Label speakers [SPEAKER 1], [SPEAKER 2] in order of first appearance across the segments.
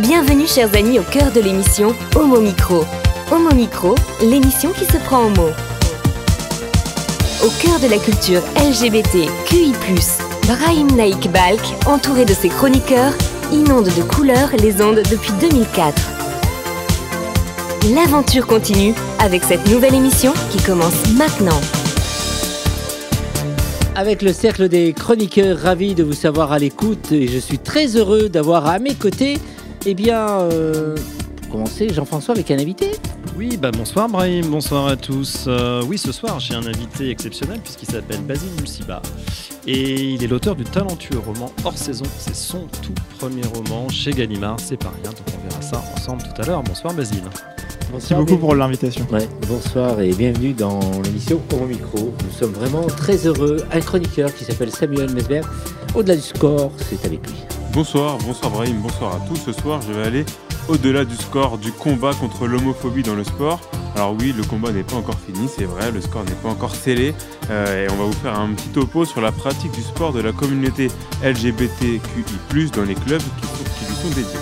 [SPEAKER 1] Bienvenue chers amis au cœur de l'émission Homo Micro. Homo Micro, l'émission qui se prend en mots. Au cœur de la culture LGBT, QI+, Brahim Naik Balk, entouré de ses chroniqueurs, inonde de couleurs les ondes depuis 2004. L'aventure continue avec cette nouvelle émission qui commence maintenant.
[SPEAKER 2] Avec le cercle des chroniqueurs, ravi de vous savoir à l'écoute et je suis très heureux d'avoir à mes côtés, pour commencer, Jean-François avec un invité.
[SPEAKER 3] Oui, bonsoir Brahim, bonsoir à tous. Oui, ce soir j'ai un invité exceptionnel puisqu'il s'appelle Basile Moussiba et il est l'auteur du talentueux roman Hors Saison. C'est son tout premier roman chez Gallimard, c'est pas rien, donc on verra ça ensemble tout à l'heure. Bonsoir Basile.
[SPEAKER 4] Merci beaucoup pour l'invitation.
[SPEAKER 2] Ouais, bonsoir et bienvenue dans l'émission Homo Micro. Nous sommes vraiment très heureux. Un chroniqueur qui s'appelle Samuel Mesbert. Au-delà du score, c'est avec lui.
[SPEAKER 5] Bonsoir Brahim, bonsoir à tous. Ce soir, je vais aller au-delà du score, du combat contre l'homophobie dans le sport. Alors oui, le combat n'est pas encore fini, c'est vrai, le score n'est pas encore scellé. Et on va vous faire un petit topo sur la pratique du sport de la communauté LGBTQI+, dans les clubs qui lui sont dédiés.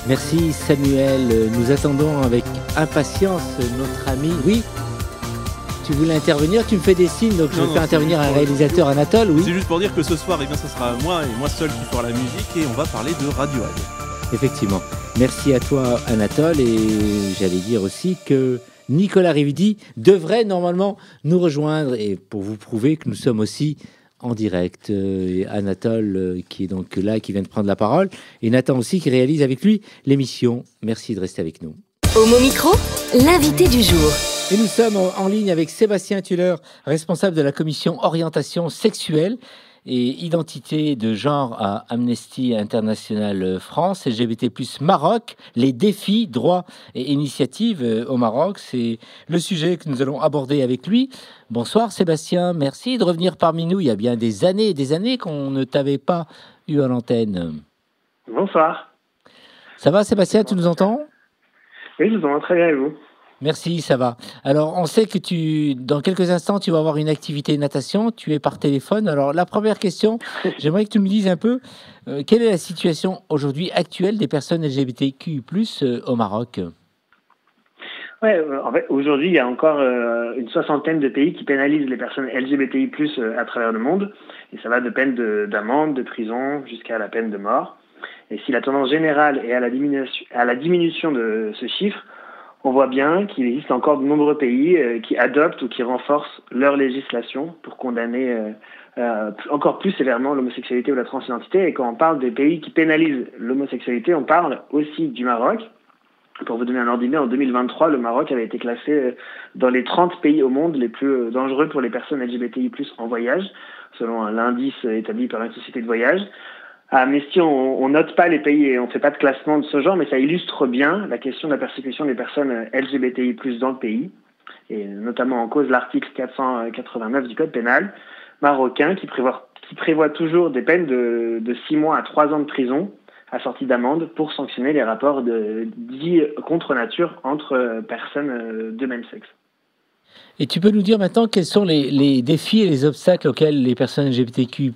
[SPEAKER 2] Merci Samuel, nous attendons avec impatience notre ami. Oui, tu voulais intervenir, tu me fais des signes, donc je vais faire intervenir un réalisateur, Anatole. Oui.
[SPEAKER 6] C'est juste pour dire que ce soir, ce sera moi et moi seul qui fera la musique et on va parler de Radiohead.
[SPEAKER 2] Effectivement. Merci à toi Anatole et j'allais dire aussi que Nicolas Rividi devrait normalement nous rejoindre et pour vous prouver que nous sommes aussi en direct. Anatole qui est donc là, qui vient de prendre la parole et Nathan aussi qui réalise avec lui l'émission. Merci de rester avec nous.
[SPEAKER 1] Homo Micro, l'invité du jour.
[SPEAKER 2] Et nous sommes en ligne avec Sébastien Tuller, responsable de la commission orientation sexuelle et identité de genre à Amnesty International France, LGBT+ Maroc, les défis, droits et initiatives au Maroc. C'est le sujet que nous allons aborder avec lui. Bonsoir Sébastien, merci de revenir parmi nous. Il y a bien des années qu'on ne t'avait pas eu à l'antenne.
[SPEAKER 7] Bonsoir.
[SPEAKER 2] Ça va Sébastien, tu nous entends ?
[SPEAKER 7] Oui, je vous entends très bien et vous ?
[SPEAKER 2] Merci, ça va. Alors, on sait que dans quelques instants, tu vas avoir une activité natation. Tu es par téléphone. Alors, la première question, j'aimerais que tu me dises un peu quelle est la situation aujourd'hui actuelle des personnes LGBTQI+ au Maroc ?
[SPEAKER 7] Ouais, en fait, aujourd'hui, il y a encore une soixantaine de pays qui pénalisent les personnes LGBTI+ à travers le monde. Et ça va de peine d'amende, de prison, jusqu'à la peine de mort. Et si la tendance générale est à la diminution de ce chiffre, on voit bien qu'il existe encore de nombreux pays qui adoptent ou qui renforcent leur législation pour condamner encore plus sévèrement l'homosexualité ou la transidentité. Et quand on parle des pays qui pénalisent l'homosexualité, on parle aussi du Maroc. Pour vous donner un ordre d'idée, en 2023, le Maroc avait été classé dans les 30 pays au monde les plus dangereux pour les personnes LGBTI+ en voyage, selon l'indice établi par une société de voyage. À Amnesty, on note pas les pays et on fait pas de classement de ce genre, mais ça illustre bien la question de la persécution des personnes LGBTI+ dans le pays, et notamment en cause l'article 489 du Code pénal marocain qui prévoit toujours des peines de 6 mois à 3 ans de prison assorties d'amende pour sanctionner les rapports dits contre nature entre personnes de même sexe.
[SPEAKER 2] Et tu peux nous dire maintenant quels sont les défis et les obstacles auxquels les personnes LGBTQI+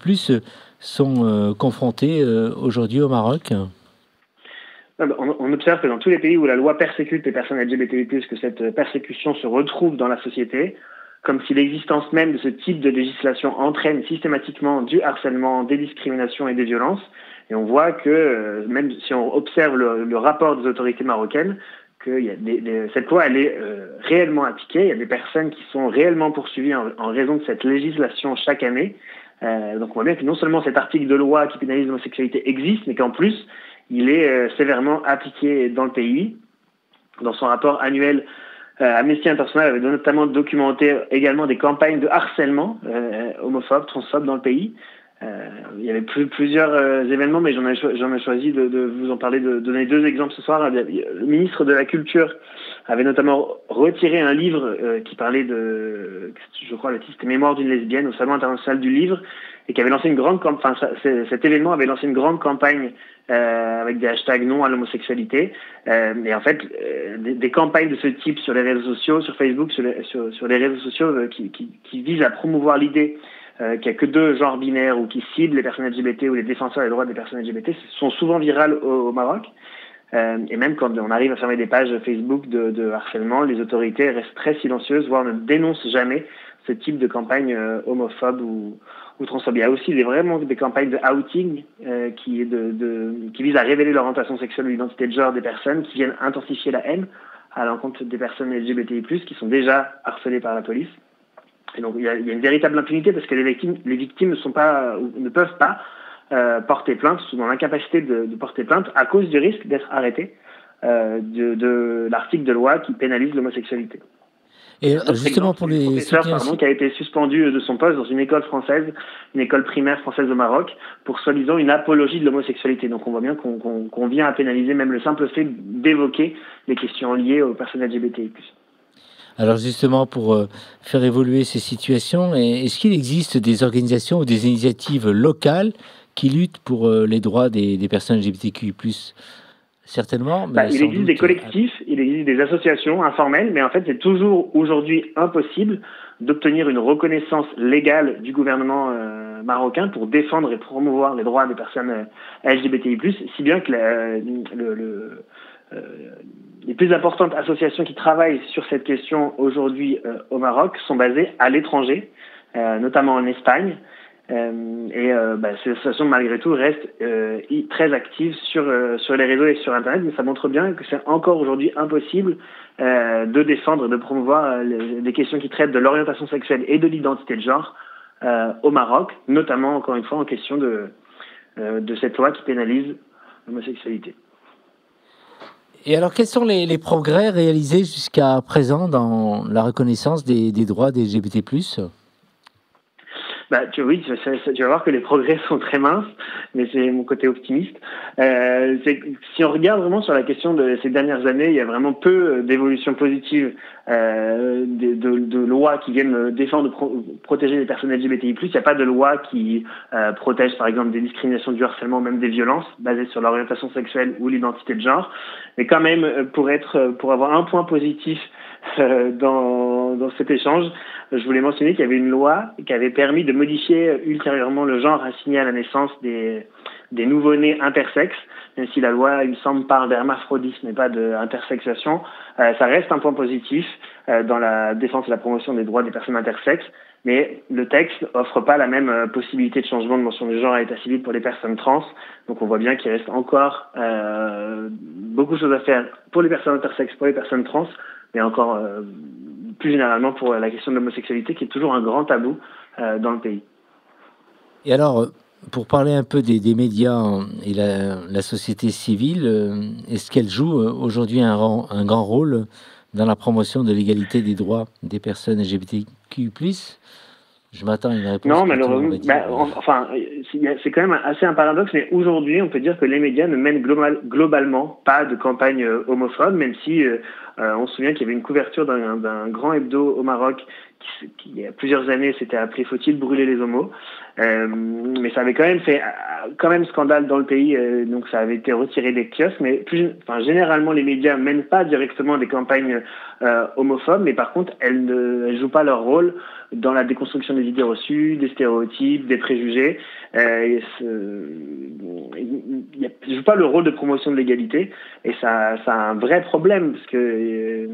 [SPEAKER 2] sont confrontés aujourd'hui au Maroc ?
[SPEAKER 7] On observe que dans tous les pays où la loi persécute les personnes LGBTI+, que cette persécution se retrouve dans la société, comme si l'existence même de ce type de législation entraîne systématiquement du harcèlement, des discriminations et des violences. Et on voit que, même si on observe le rapport des autorités marocaines, que cette loi elle est réellement appliquée. Il y a des personnes qui sont réellement poursuivies en raison de cette législation chaque année. Donc on voit bien que non seulement cet article de loi qui pénalise l'homosexualité existe, mais qu'en plus, il est sévèrement appliqué dans le pays. Dans son rapport annuel, Amnesty International avait notamment documenté également des campagnes de harcèlement homophobes, transphobes dans le pays. Il y avait plusieurs événements, mais j'en ai choisi de vous en parler, de donner 2 exemples ce soir. Le ministre de la Culture avait notamment retiré un livre qui parlait je crois le titre c'était Mémoire d'une lesbienne au Salon international du livre, et qui avait lancé une grande campagne. Cet événement avait lancé une grande campagne avec des hashtags non à l'homosexualité. Et en fait, des campagnes de ce type sur les réseaux sociaux, sur Facebook, sur les réseaux sociaux qui visent à promouvoir l'idée qu'il n'y a que 2 genres binaires ou qui ciblent les personnes LGBT ou les défenseurs des droits des personnes LGBT sont souvent virales au Maroc. Et même quand on arrive à fermer des pages Facebook de harcèlement, les autorités restent très silencieuses, voire ne dénoncent jamais ce type de campagne homophobe ou transphobe. Il y a aussi vraiment des campagnes de outing qui visent à révéler l'orientation sexuelle ou l'identité de genre des personnes, qui viennent intensifier la haine à l'encontre des personnes LGBTI+, qui sont déjà harcelées par la police. Et donc il y a une véritable impunité parce que les victimes ne peuvent pas porter plainte, sont dans l'incapacité de porter plainte à cause du risque d'être arrêtés de l'article de loi qui pénalise l'homosexualité.
[SPEAKER 2] Et justement pour les
[SPEAKER 7] professeur qui a été suspendu de son poste dans une école française, une école primaire française au Maroc, pour soi-disant une apologie de l'homosexualité. Donc on voit bien qu'on vient à pénaliser même le simple fait d'évoquer les questions liées aux personnes LGBTI+.
[SPEAKER 2] Alors justement, pour faire évoluer ces situations, est-ce qu'il existe des organisations ou des initiatives locales qui luttent pour les droits des personnes LGBTQI+. Certainement. Mais
[SPEAKER 7] il existe des collectifs, il existe des associations informelles, mais en fait, c'est toujours aujourd'hui impossible d'obtenir une reconnaissance légale du gouvernement marocain pour défendre et promouvoir les droits des personnes LGBTI+, si bien que les plus importantes associations qui travaillent sur cette question aujourd'hui au Maroc sont basées à l'étranger, notamment en Espagne. Ces associations, malgré tout, restent très actives sur les réseaux et sur Internet, mais ça montre bien que c'est encore aujourd'hui impossible de défendre et de promouvoir des questions qui traitent de l'orientation sexuelle et de l'identité de genre au Maroc, notamment, encore une fois, en question de cette loi qui pénalise l'homosexualité.
[SPEAKER 2] Et alors, quels sont les progrès réalisés jusqu'à présent dans la reconnaissance des droits des LGBT+.
[SPEAKER 7] Tu vas voir que les progrès sont très minces, mais c'est mon côté optimiste. Si on regarde vraiment sur la question de ces dernières années, il y a vraiment peu d'évolutions positives de lois qui viennent défendre, protéger les personnes LGBTI+. Il n'y a pas de loi qui protège, par exemple, des discriminations, du harcèlement, même des violences basées sur l'orientation sexuelle ou l'identité de genre. Mais quand même, pour avoir un point positif dans cet échange, je voulais mentionner qu'il y avait une loi qui avait permis de modifier ultérieurement le genre assigné à la naissance des nouveau-nés intersexes, même si la loi, il me semble, parle d'hermaphrodisme et pas d'intersexuation. Ça reste un point positif dans la défense et la promotion des droits des personnes intersexes, mais le texte offre pas la même possibilité de changement de mention du genre à l'état civil pour les personnes trans. Donc on voit bien qu'il reste encore beaucoup de choses à faire pour les personnes intersexes, pour les personnes trans, mais encore plus généralement pour la question de l'homosexualité, qui est toujours un grand tabou dans le pays.
[SPEAKER 2] Et alors, pour parler un peu des médias et la société civile, est-ce qu'elle joue aujourd'hui un grand rôle dans la promotion de l'égalité des droits des personnes LGBTQ+. Je m'attends à une réponse.
[SPEAKER 7] Non, malheureusement, c'est quand même assez un paradoxe, mais aujourd'hui, on peut dire que les médias ne mènent globalement pas de campagne homophobe, même si on se souvient qu'il y avait une couverture d'un grand hebdo au Maroc qui il y a plusieurs années, s'était appelé « Faut-il brûler les homos ?» mais ça avait quand même fait scandale dans le pays, donc ça avait été retiré des kiosques, mais généralement, les médias ne mènent pas directement des campagnes homophobes, mais par contre, elles ne jouent pas leur rôle dans la déconstruction des idées reçues, des stéréotypes, des préjugés. Ils ne jouent pas le rôle de promotion de l'égalité, et ça a un vrai problème, parce que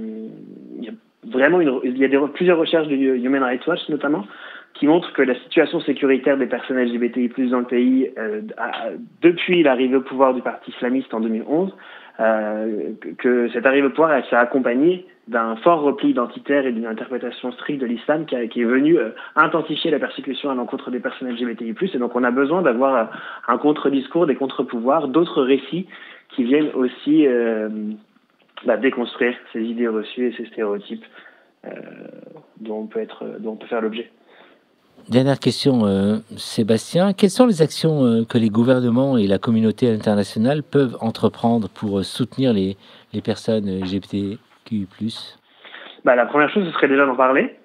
[SPEAKER 7] il y a plusieurs recherches de Human Rights Watch notamment qui montrent que la situation sécuritaire des personnes LGBTI+ dans le pays, depuis l'arrivée au pouvoir du parti islamiste en 2011, que cette arrivée au pouvoir, elle s'est accompagnée d'un fort repli identitaire et d'une interprétation stricte de l'islam qui est venue intensifier la persécution à l'encontre des personnes LGBTI+. Et donc on a besoin d'avoir un contre-discours, des contre-pouvoirs, d'autres récits qui viennent aussi déconstruire ces idées reçues et ces stéréotypes dont on peut faire l'objet.
[SPEAKER 2] Dernière question, Sébastien. Quelles sont les actions que les gouvernements et la communauté internationale peuvent entreprendre pour soutenir les personnes LGBTQI+.
[SPEAKER 7] La première chose, ce serait déjà d'en parler,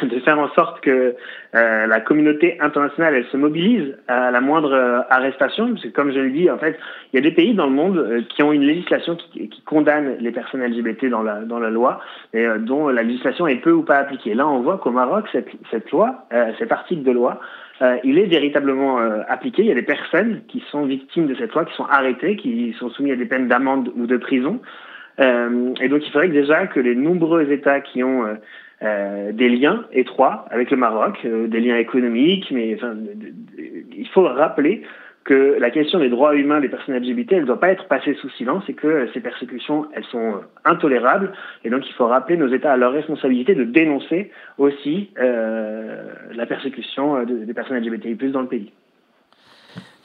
[SPEAKER 7] de faire en sorte que la communauté internationale, elle se mobilise à la moindre arrestation, parce que comme je l'ai dit, en fait, il y a des pays dans le monde qui ont une législation qui condamne les personnes LGBT dans la loi, et dont la législation est peu ou pas appliquée. Là, on voit qu'au Maroc, cette loi, cet article de loi, il est véritablement appliqué. Il y a des personnes qui sont victimes de cette loi, qui sont arrêtées, qui sont soumises à des peines d'amende ou de prison. Et donc, il faudrait que déjà que les nombreux États qui ont des liens étroits avec le Maroc, des liens économiques, mais enfin, il faut rappeler que la question des droits humains des personnes LGBT, elle ne doit pas être passée sous silence et que ces persécutions, elles sont intolérables. Et donc, il faut rappeler nos États à leur responsabilité de dénoncer aussi la persécution des personnes LGBTI+, dans le pays.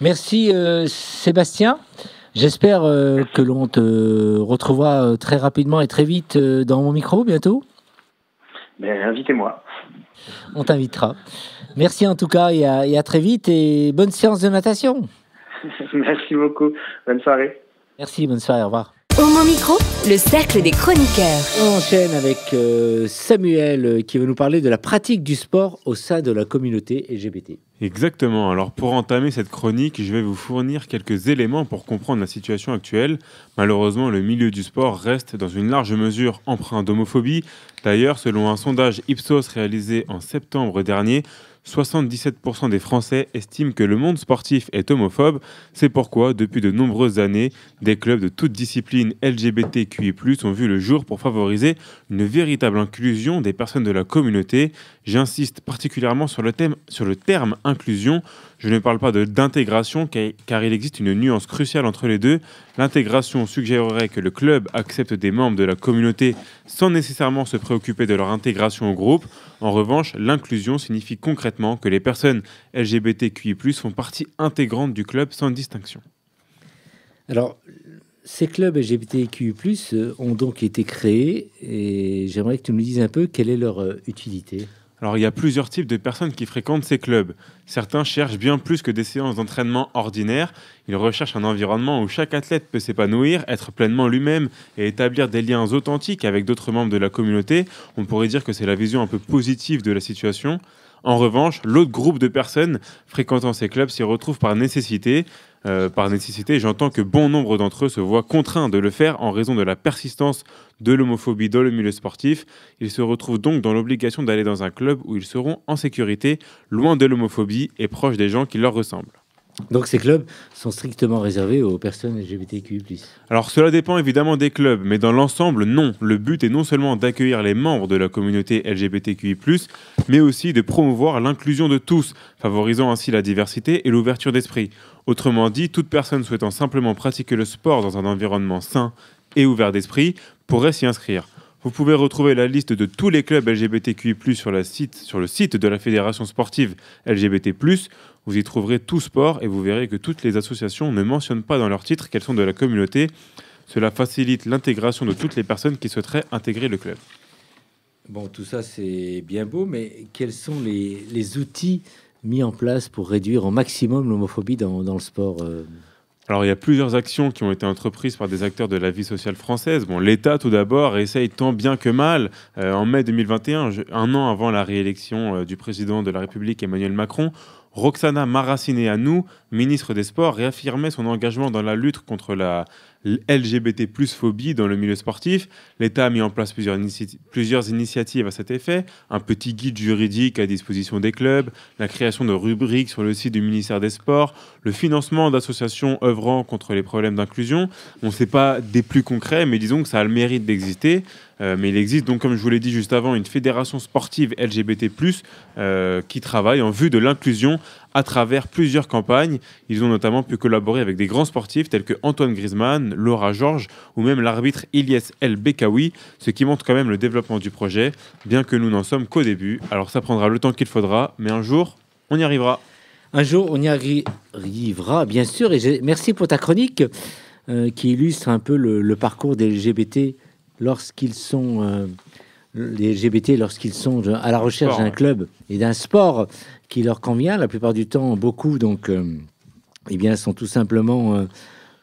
[SPEAKER 2] Merci Sébastien. J'espère que l'on te retrouvera très rapidement et très vite dans mon micro bientôt.
[SPEAKER 7] Invitez-moi.
[SPEAKER 2] On t'invitera. Merci en tout cas et à très vite et bonne séance de natation.
[SPEAKER 7] Merci beaucoup. Bonne soirée.
[SPEAKER 2] Merci, bonne soirée, au revoir.
[SPEAKER 1] Homo Micro, le cercle des chroniqueurs.
[SPEAKER 2] On enchaîne avec Samuel qui va nous parler de la pratique du sport au sein de la communauté LGBT.
[SPEAKER 5] Exactement. Alors pour entamer cette chronique, je vais vous fournir quelques éléments pour comprendre la situation actuelle. Malheureusement, le milieu du sport reste dans une large mesure empreint d'homophobie. D'ailleurs, selon un sondage Ipsos réalisé en septembre dernier, 77% des Français estiment que le monde sportif est homophobe. C'est pourquoi, depuis de nombreuses années, des clubs de toutes disciplines LGBTQI+, ont vu le jour pour favoriser une véritable inclusion des personnes de la communauté. J'insiste particulièrement sur le terme inclusion. Je ne parle pas d'intégration car il existe une nuance cruciale entre les deux. L'intégration suggérerait que le club accepte des membres de la communauté sans nécessairement se préoccuper de leur intégration au groupe. En revanche, l'inclusion signifie concrètement que les personnes LGBTQI+, font partie intégrante du club sans distinction.
[SPEAKER 2] Alors, ces clubs LGBTQI+, ont donc été créés et j'aimerais que tu nous dises un peu quelle est leur utilité.
[SPEAKER 5] Alors, il y a plusieurs types de personnes qui fréquentent ces clubs. Certains cherchent bien plus que des séances d'entraînement ordinaires. Ils recherchent un environnement où chaque athlète peut s'épanouir, être pleinement lui-même et établir des liens authentiques avec d'autres membres de la communauté. On pourrait dire que c'est la vision un peu positive de la situation. En revanche, l'autre groupe de personnes fréquentant ces clubs s'y retrouvent par nécessité. Par nécessité, j'entends que bon nombre d'entre eux se voient contraints de le faire en raison de la persistance de l'homophobie dans le milieu sportif. Ils se retrouvent donc dans l'obligation d'aller dans un club où ils seront en sécurité, loin de l'homophobie et proches des gens qui leur ressemblent.
[SPEAKER 2] Donc ces clubs sont strictement réservés aux personnes LGBTQI+.
[SPEAKER 5] Alors cela dépend évidemment des clubs, mais dans l'ensemble, non. Le but est non seulement d'accueillir les membres de la communauté LGBTQI+, mais aussi de promouvoir l'inclusion de tous, favorisant ainsi la diversité et l'ouverture d'esprit. Autrement dit, toute personne souhaitant simplement pratiquer le sport dans un environnement sain et ouvert d'esprit pourrait s'y inscrire. Vous pouvez retrouver la liste de tous les clubs LGBTQI+, sur le site de la Fédération sportive LGBT+. Vous y trouverez tout sport et vous verrez que toutes les associations ne mentionnent pas dans leur titre qu'elles sont de la communauté. Cela facilite l'intégration de toutes les personnes qui souhaiteraient intégrer le club.
[SPEAKER 2] Bon, tout ça c'est bien beau, mais quels sont les outils mis en place pour réduire au maximum l'homophobie dans le sport
[SPEAKER 5] Alors, il y a plusieurs actions qui ont été entreprises par des acteurs de la vie sociale française. Bon, l'État, tout d'abord, essaye tant bien que mal. En mai 2021, un an avant la réélection du président de la République, Emmanuel Macron, Roxana Maracineanu, ministre des Sports, réaffirmait son engagement dans la lutte contre la LGBT+ phobie dans le milieu sportif. L'État a mis en place plusieurs initiatives à cet effet, un petit guide juridique à disposition des clubs, la création de rubriques sur le site du ministère des Sports, le financement d'associations œuvrant contre les problèmes d'inclusion. On ne sait pas des plus concrets, mais disons que ça a le mérite d'exister. Mais il existe donc, comme je vous l'ai dit juste avant, une fédération sportive LGBT+, qui travaille en vue de l'inclusion à travers plusieurs campagnes. Ils ont notamment pu collaborer avec des grands sportifs tels que Antoine Griezmann, Laura Georges ou même l'arbitre Ilyes El Bekaoui, ce qui montre quand même le développement du projet, bien que nous n'en sommes qu'au début. Alors ça prendra le temps qu'il faudra, mais un jour, on y arrivera.
[SPEAKER 2] Un jour, on y arrivera, bien sûr. Et merci pour ta chronique qui illustre un peu le parcours des LGBT lorsqu'ils sont les LGBT lorsqu'ils sont à la recherche d'un club et d'un sport qui leur convient. La plupart du temps, beaucoup donc eh bien sont tout simplement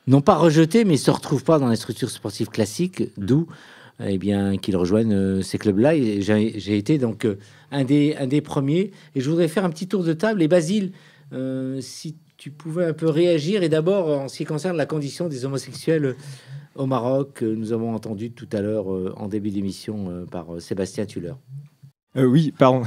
[SPEAKER 2] non pas rejetés, mais se retrouvent pas dans les structures sportives classiques, d'où eh bien qu'ils rejoignent ces clubs-là. Et j'ai été donc un des premiers. Et je voudrais faire un petit tour de table. Et Basile, si tu pouvais un peu réagir. Et d'abord, en ce qui concerne la condition des homosexuels au Maroc, nous avons entendu tout à l'heure en début d'émission par Sébastien Tuller.
[SPEAKER 4] Oui, pardon.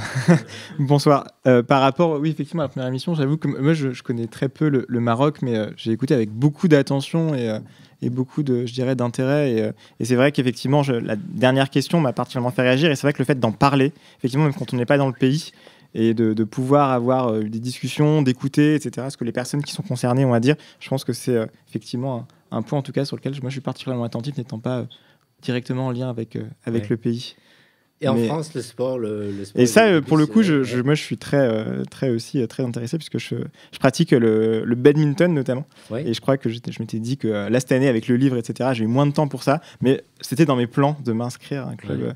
[SPEAKER 4] Bonsoir. Par rapport, oui, effectivement, à la première émission, j'avoue que moi, je connais très peu le Maroc, mais j'ai écouté avec beaucoup d'attention et beaucoup je dirais, d'intérêt. Et c'est vrai qu'effectivement, la dernière question m'a particulièrement fait réagir. Et c'est vrai que le fait d'en parler, effectivement, même quand on n'est pas dans le pays, et de pouvoir avoir des discussions, d'écouter, etc., ce que les personnes qui sont concernées ont à dire, je pense que c'est effectivement un point, en tout cas, sur lequel moi, je suis particulièrement attentif, n'étant pas directement en lien avec le pays.
[SPEAKER 2] Et en France, le sport,
[SPEAKER 4] et ça, pour le coup, moi, je suis très aussi très intéressé puisque je pratique le badminton notamment. Ouais. Et je crois que je m'étais dit que là cette année avec le livre, etc., j'ai eu moins de temps pour ça, mais c'était dans mes plans de m'inscrire à un club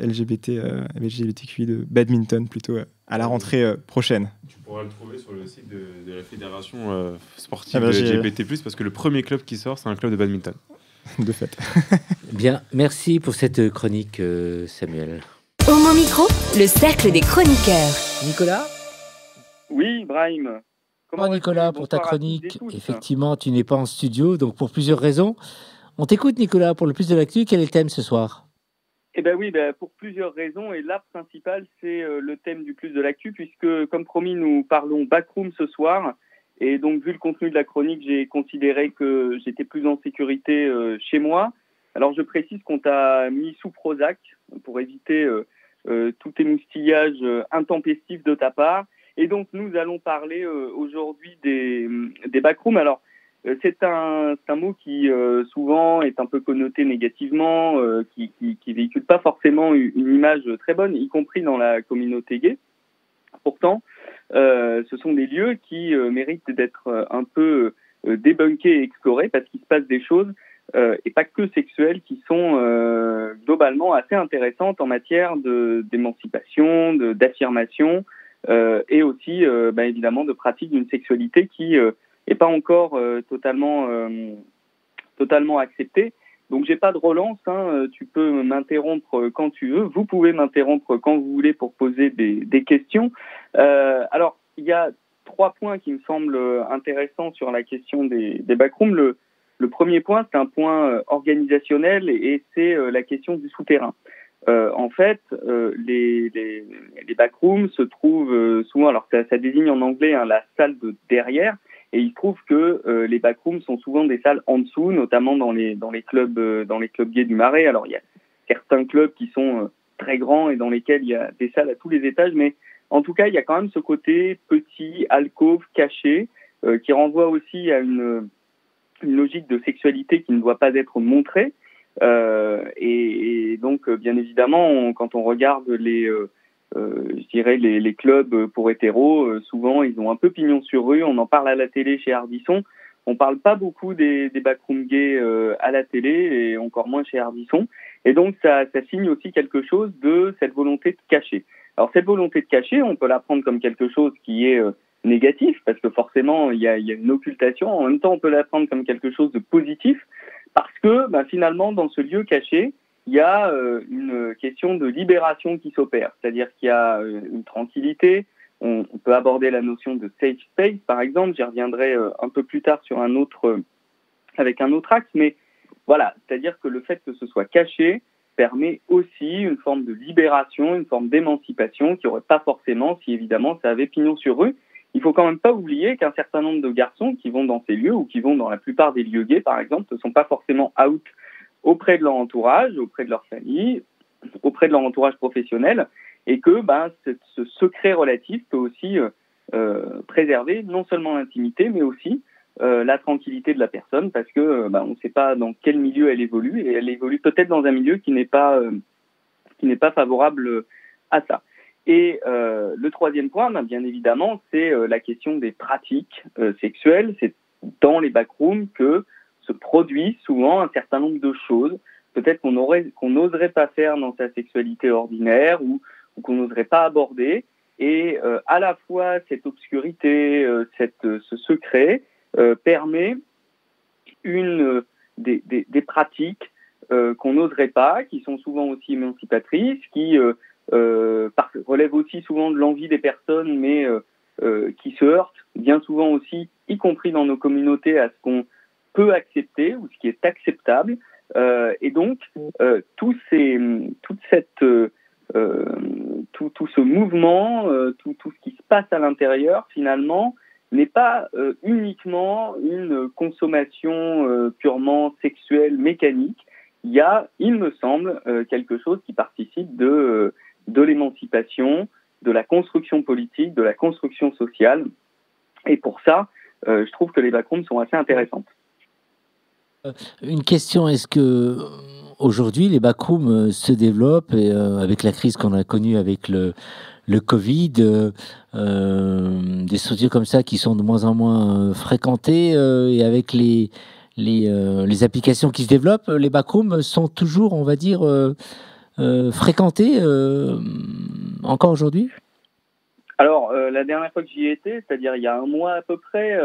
[SPEAKER 4] LGBTQI de badminton plutôt à la rentrée prochaine.
[SPEAKER 5] Tu pourras le trouver sur le site de la fédération sportive LGBT+, parce que le premier club qui sort, c'est un club de badminton.
[SPEAKER 4] De fait.
[SPEAKER 2] Bien, merci pour cette chronique, Samuel.
[SPEAKER 1] Homo Micro, le cercle des chroniqueurs.
[SPEAKER 2] Nicolas ?
[SPEAKER 8] Oui, Brahim.
[SPEAKER 2] Comment Nicolas, pour ta chronique, effectivement, tu n'es pas en studio, donc pour plusieurs raisons. On t'écoute, Nicolas, pour le plus de l'actu. Quel est le thème ce soir ?
[SPEAKER 8] Eh bien oui, pour plusieurs raisons. Et la principale, c'est le thème du plus de l'actu, puisque, comme promis, nous parlons backroom ce soir. Et donc, vu le contenu de la chronique, j'ai considéré que j'étais plus en sécurité chez moi. Alors, je précise qu'on t'a mis sous Prozac pour éviter tout émoustillage intempestif de ta part. Et donc, nous allons parler aujourd'hui des backrooms. Alors, c'est un mot qui souvent est un peu connoté négativement, qui véhicule pas forcément une image très bonne, y compris dans la communauté gay. Pourtant, ce sont des lieux qui méritent d'être un peu débunkés et explorés parce qu'il se passe des choses, et pas que sexuelles, qui sont globalement assez intéressantes en matière d'émancipation, d'affirmation, et aussi évidemment de pratique d'une sexualité qui n'est pas encore totalement acceptée. Donc j'ai pas de relance, tu peux m'interrompre quand tu veux, vous pouvez m'interrompre quand vous voulez pour poser des questions. Alors il y a 3 points qui me semblent intéressants sur la question des backrooms. Le premier point, c'est un point organisationnel et c'est la question du souterrain. En fait, les backrooms se trouvent souvent, alors ça désigne en anglais la salle de derrière. Et il se trouve que les backrooms sont souvent des salles en dessous, notamment dans les clubs gays du Marais. Alors il y a certains clubs qui sont très grands et dans lesquels il y a des salles à tous les étages, mais en tout cas il y a quand même ce côté petit, alcôve, caché, qui renvoie aussi à une logique de sexualité qui ne doit pas être montrée. Et donc bien évidemment, quand on regarde je dirais les clubs pour hétéros, souvent ils ont un peu pignon sur rue. On en parle à la télé chez Ardisson. On parle pas beaucoup des backrooms gays à la télé et encore moins chez Ardisson. Et donc ça signe aussi quelque chose de cette volonté de cacher. Alors cette volonté de cacher, on peut la prendre comme quelque chose qui est négatif parce que forcément il y a une occultation. En même temps, on peut la prendre comme quelque chose de positif parce que finalement dans ce lieu caché, il y a une question de libération qui s'opère, c'est-à-dire qu'il y a une tranquillité. On peut aborder la notion de safe space, par exemple. J'y reviendrai un peu plus tard sur avec un autre axe, mais voilà, c'est-à-dire que le fait que ce soit caché permet aussi une forme de libération, une forme d'émancipation qui n'aurait pas forcément si évidemment ça avait pignon sur rue. Il faut quand même pas oublier qu'un certain nombre de garçons qui vont dans ces lieux ou qui vont dans la plupart des lieux gays, par exemple, ne sont pas forcément out auprès de leur entourage, auprès de leur famille, auprès de leur entourage professionnel, et que ce secret relatif peut aussi préserver non seulement l'intimité, mais aussi la tranquillité de la personne, parce que on ne sait pas dans quel milieu elle évolue, et elle évolue peut-être dans un milieu qui n'est pas favorable à ça. Et le troisième point, bien évidemment, c'est la question des pratiques sexuelles. C'est dans les backrooms que se produit souvent un certain nombre de choses, peut-être qu'on n'oserait pas faire dans sa sexualité ordinaire ou qu'on n'oserait pas aborder. Et à la fois cette obscurité, ce secret permet des pratiques qu'on n'oserait pas, qui sont souvent aussi émancipatrices, qui relèvent aussi souvent de l'envie des personnes, mais qui se heurtent bien souvent aussi, y compris dans nos communautés, à ce qu'on peut accepter ou ce qui est acceptable. Et donc, toute cette tout ce mouvement, tout ce qui se passe à l'intérieur, finalement, n'est pas uniquement une consommation purement sexuelle, mécanique. Il y a, il me semble, quelque chose qui participe de l'émancipation, de la construction politique, de la construction sociale. Et pour ça, je trouve que les backrooms sont assez intéressantes.
[SPEAKER 2] Une question, est-ce que aujourd'hui les backrooms se développent et, avec la crise qu'on a connue avec le Covid, des structures comme ça qui sont de moins en moins fréquentées et avec les applications qui se développent, les backrooms sont toujours, on va dire, fréquentés encore aujourd'hui?
[SPEAKER 8] Alors, la dernière fois que j'y étais, c'est-à-dire il y a un mois à peu près,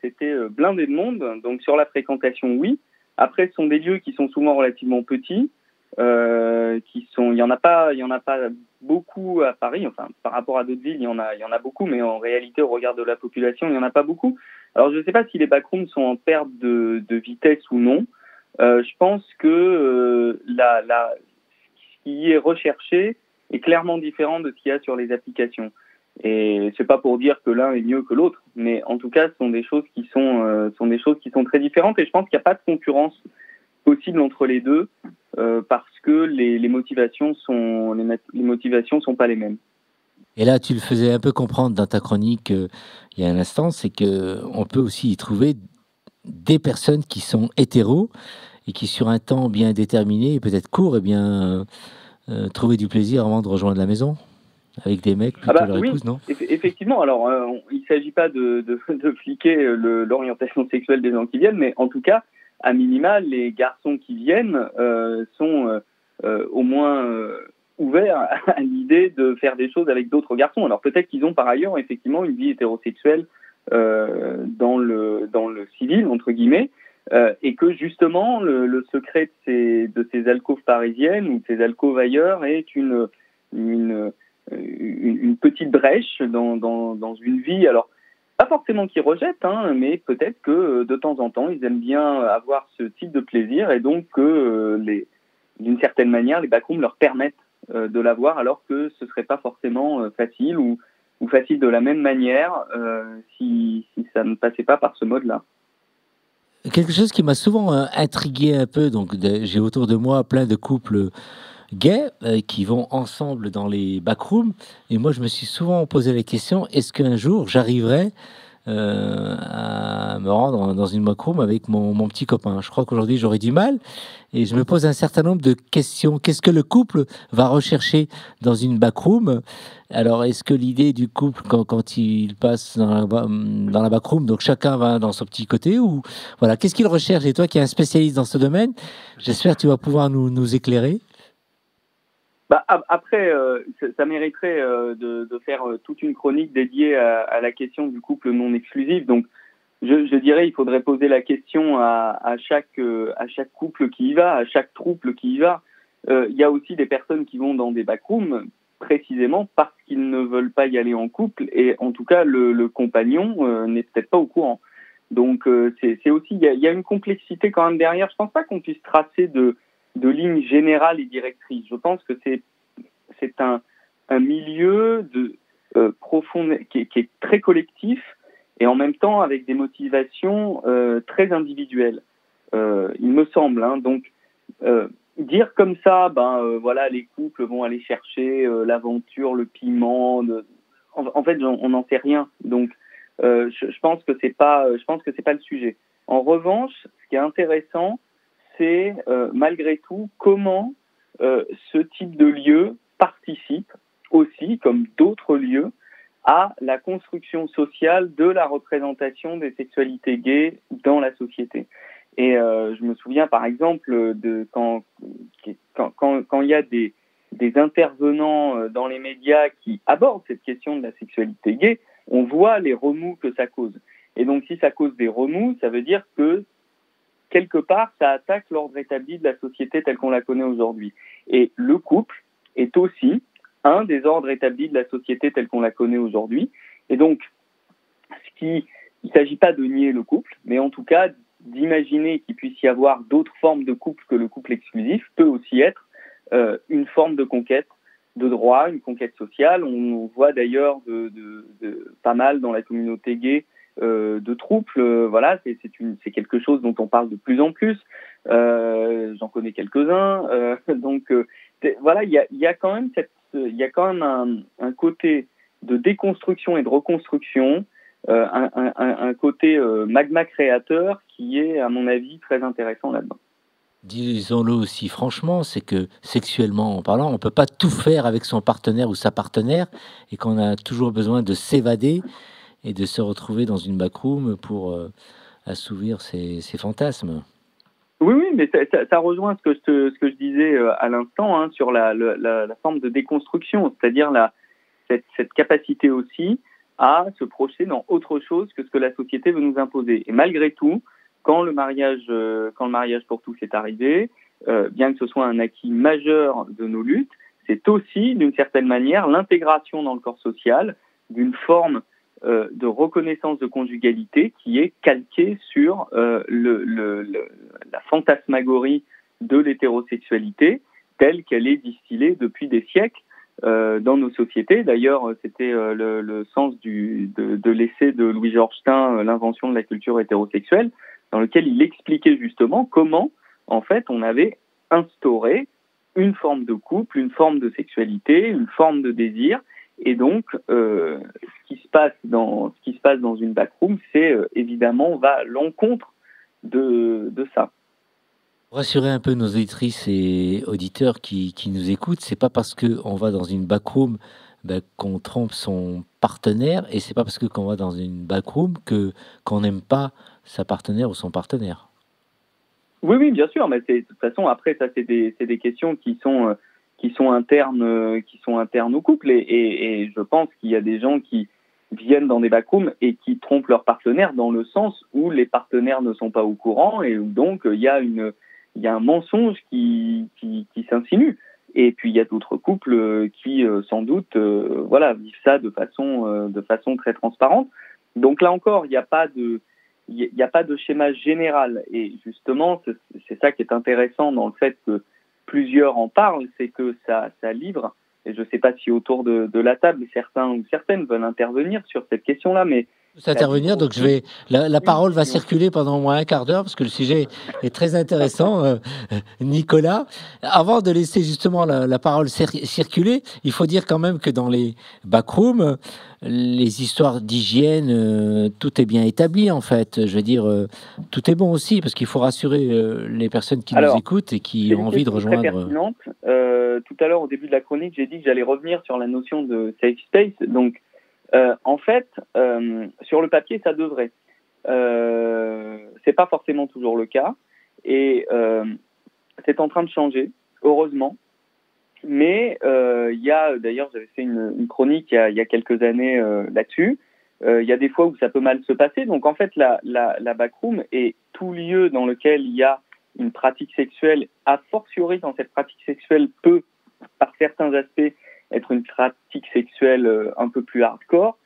[SPEAKER 8] c'était blindé de monde. Donc, sur la fréquentation, oui. Après, ce sont des lieux qui sont souvent relativement petits. Il y en a pas beaucoup à Paris. Enfin, par rapport à d'autres villes, il y en a beaucoup, mais en réalité, au regard de la population, il y en a pas beaucoup. Alors, je ne sais pas si les backrooms sont en perte de vitesse ou non. Je pense que ce qui est recherché est clairement différent de ce qu'il y a sur les applications. Et c'est pas pour dire que l'un est mieux que l'autre, mais en tout cas, ce sont des choses qui sont très différentes. Et je pense qu'il n'y a pas de concurrence possible entre les deux parce que les motivations sont pas les mêmes.
[SPEAKER 2] Et là, tu le faisais un peu comprendre dans ta chronique il y a un instant, c'est que on peut aussi y trouver des personnes qui sont hétéros et qui, sur un temps bien déterminé et peut-être court, trouver du plaisir avant de rejoindre la maison. Avec des mecs plutôt leur épouse, non ?
[SPEAKER 8] Effectivement. Alors, il ne s'agit pas de fliquer l'orientation sexuelle des gens qui viennent, mais en tout cas, à minima, les garçons qui viennent sont au moins ouverts à l'idée de faire des choses avec d'autres garçons. Alors, peut-être qu'ils ont par ailleurs, effectivement, une vie hétérosexuelle dans le civil, entre guillemets, et que justement, le secret de ces alcôves parisiennes ou de ces alcôves ailleurs est une petite brèche dans une vie, alors pas forcément qu'ils rejettent, mais peut-être que de temps en temps ils aiment bien avoir ce type de plaisir et donc que d'une certaine manière les backrooms leur permettent de l'avoir alors que ce serait pas forcément facile ou facile de la même manière si ça ne passait pas par ce mode-là.
[SPEAKER 2] Quelque chose qui m'a souvent intrigué un peu, donc j'ai autour de moi plein de couples gays qui vont ensemble dans les backrooms, et moi je me suis souvent posé la question, est-ce qu'un jour j'arriverai à me rendre dans une backroom avec mon petit copain? Je crois qu'aujourd'hui j'aurais du mal, et je me pose un certain nombre de questions. Qu'est-ce que le couple va rechercher dans une backroom? Alors, est-ce que l'idée du couple, quand il passe dans la backroom, donc chacun va dans son petit côté, ou voilà, qu'est-ce qu'il recherche? Et toi qui es un spécialiste dans ce domaine, j'espère que tu vas pouvoir nous éclairer.
[SPEAKER 8] Après, ça mériterait de faire toute une chronique dédiée à la question du couple non exclusif. Donc, je dirais, il faudrait poser la question à chaque couple qui y va, à chaque troupe qui y va. Il y a aussi des personnes qui vont dans des backrooms précisément parce qu'ils ne veulent pas y aller en couple, et en tout cas, le compagnon n'est peut-être pas au courant. Donc, c'est aussi, il y a une complexité quand même derrière. Je pense pas qu'on puisse tracer de lignes générales et directrices. Je pense que c'est un milieu profond qui est très collectif et en même temps avec des motivations très individuelles. Il me semble. Donc dire comme ça, voilà, les couples vont aller chercher l'aventure, le piment. En fait, on n'en sait rien. Donc je pense que c'est pas le sujet. En revanche, ce qui est intéressant, c'est malgré tout comment ce type de lieu participe aussi, comme d'autres lieux, à la construction sociale de la représentation des sexualités gays dans la société. Et je me souviens par exemple de quand il y a des intervenants dans les médias qui abordent cette question de la sexualité gay, on voit les remous que ça cause. Et donc si ça cause des remous, ça veut dire que quelque part, ça attaque l'ordre établi de la société telle qu'on la connaît aujourd'hui. Et le couple est aussi un des ordres établis de la société telle qu'on la connaît aujourd'hui. Et donc, il ne s'agit pas de nier le couple, mais en tout cas, d'imaginer qu'il puisse y avoir d'autres formes de couple que le couple exclusif peut aussi être une forme de conquête droits, une conquête sociale. On voit d'ailleurs pas mal dans la communauté gay de troubles. Voilà, c'est quelque chose dont on parle de plus en plus. J'en connais quelques-uns. Voilà, il y a quand même un côté de déconstruction et de reconstruction, un côté magma créateur qui est, à mon avis, très intéressant là-dedans.
[SPEAKER 2] Disons-le aussi franchement, c'est que sexuellement en parlant, on peut pas tout faire avec son partenaire ou sa partenaire et qu'on a toujours besoin de s'évader et de se retrouver dans une backroom pour assouvir ses fantasmes.
[SPEAKER 8] Oui, mais ça rejoint ce que je disais à l'instant, hein, sur la forme de déconstruction, c'est-à-dire cette capacité aussi à se projeter dans autre chose que ce que la société veut nous imposer. Et malgré tout, quand le mariage pour tous est arrivé, bien que ce soit un acquis majeur de nos luttes, c'est aussi, d'une certaine manière, l'intégration dans le corps social d'une forme de reconnaissance de conjugalité qui est calquée sur la fantasmagorie de l'hétérosexualité telle qu'elle est distillée depuis des siècles dans nos sociétés. D'ailleurs, c'était le sens de l'essai de Louis-Georges Stein, l'invention de la culture hétérosexuelle, dans lequel il expliquait justement comment, en fait, on avait instauré une forme de couple, une forme de sexualité, une forme de désir. Et donc, ce qui se passe dans une backroom, c'est évidemment, va à l'encontre de ça.
[SPEAKER 2] Pour rassurer un peu nos auditrices et auditeurs qui nous écoutent, c'est pas parce qu'on va dans une backroom qu'on trompe son partenaire, et c'est pas parce qu'on va dans une backroom qu'on n'aime pas sa partenaire ou son partenaire.
[SPEAKER 8] Oui, bien sûr, mais de toute façon, après, ça, c'est des questions qui sont internes au couple, et je pense qu'il y a des gens qui viennent dans des backrooms et qui trompent leur partenaire dans le sens où les partenaires ne sont pas au courant et où donc il y a un mensonge qui s'insinue. Et puis il y a d'autres couples qui sans doute vivent ça de façon très transparente. Donc là encore, il n'y a pas de schéma général, et justement c'est ça qui est intéressant dans le fait que plusieurs en parlent, c'est que ça livre. Et je ne sais pas si autour de la table, certains ou certaines veulent intervenir sur cette question-là, mais
[SPEAKER 2] intervenir, donc la parole va circuler pendant au moins un quart d'heure parce que le sujet est très intéressant. Nicolas, avant de laisser justement la parole circuler, il faut dire quand même que dans les backrooms, les histoires d'hygiène, tout est bien établi en fait. Je veux dire, tout est bon aussi parce qu'il faut rassurer les personnes qui nous écoutent et qui ont envie de rejoindre.
[SPEAKER 8] Très pertinente. Tout à l'heure, au début de la chronique, j'ai dit que j'allais revenir sur la notion de safe space. Donc, en fait, sur le papier, ça devrait. C'est pas forcément toujours le cas, et c'est en train de changer, heureusement. Mais il y a, d'ailleurs, j'avais fait une chronique il y a quelques années là-dessus. Il y a des fois où ça peut mal se passer. Donc, en fait, la backroom est tout lieu dans lequel il y a une pratique sexuelle, a fortiori quand cette pratique sexuelle peut, par certains aspects, être une pratique sexuelle un peu plus hardcore,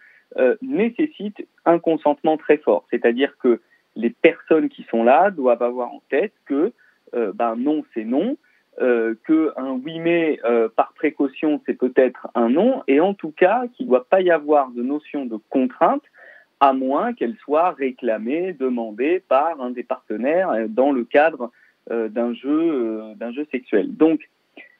[SPEAKER 8] nécessite un consentement très fort. C'est-à-dire que les personnes qui sont là doivent avoir en tête que non, c'est non, qu'un oui mais par précaution, c'est peut-être un non, et en tout cas qu'il ne doit pas y avoir de notion de contrainte, à moins qu'elle soit réclamée, demandée par un des partenaires dans le cadre d'un jeu sexuel. Donc,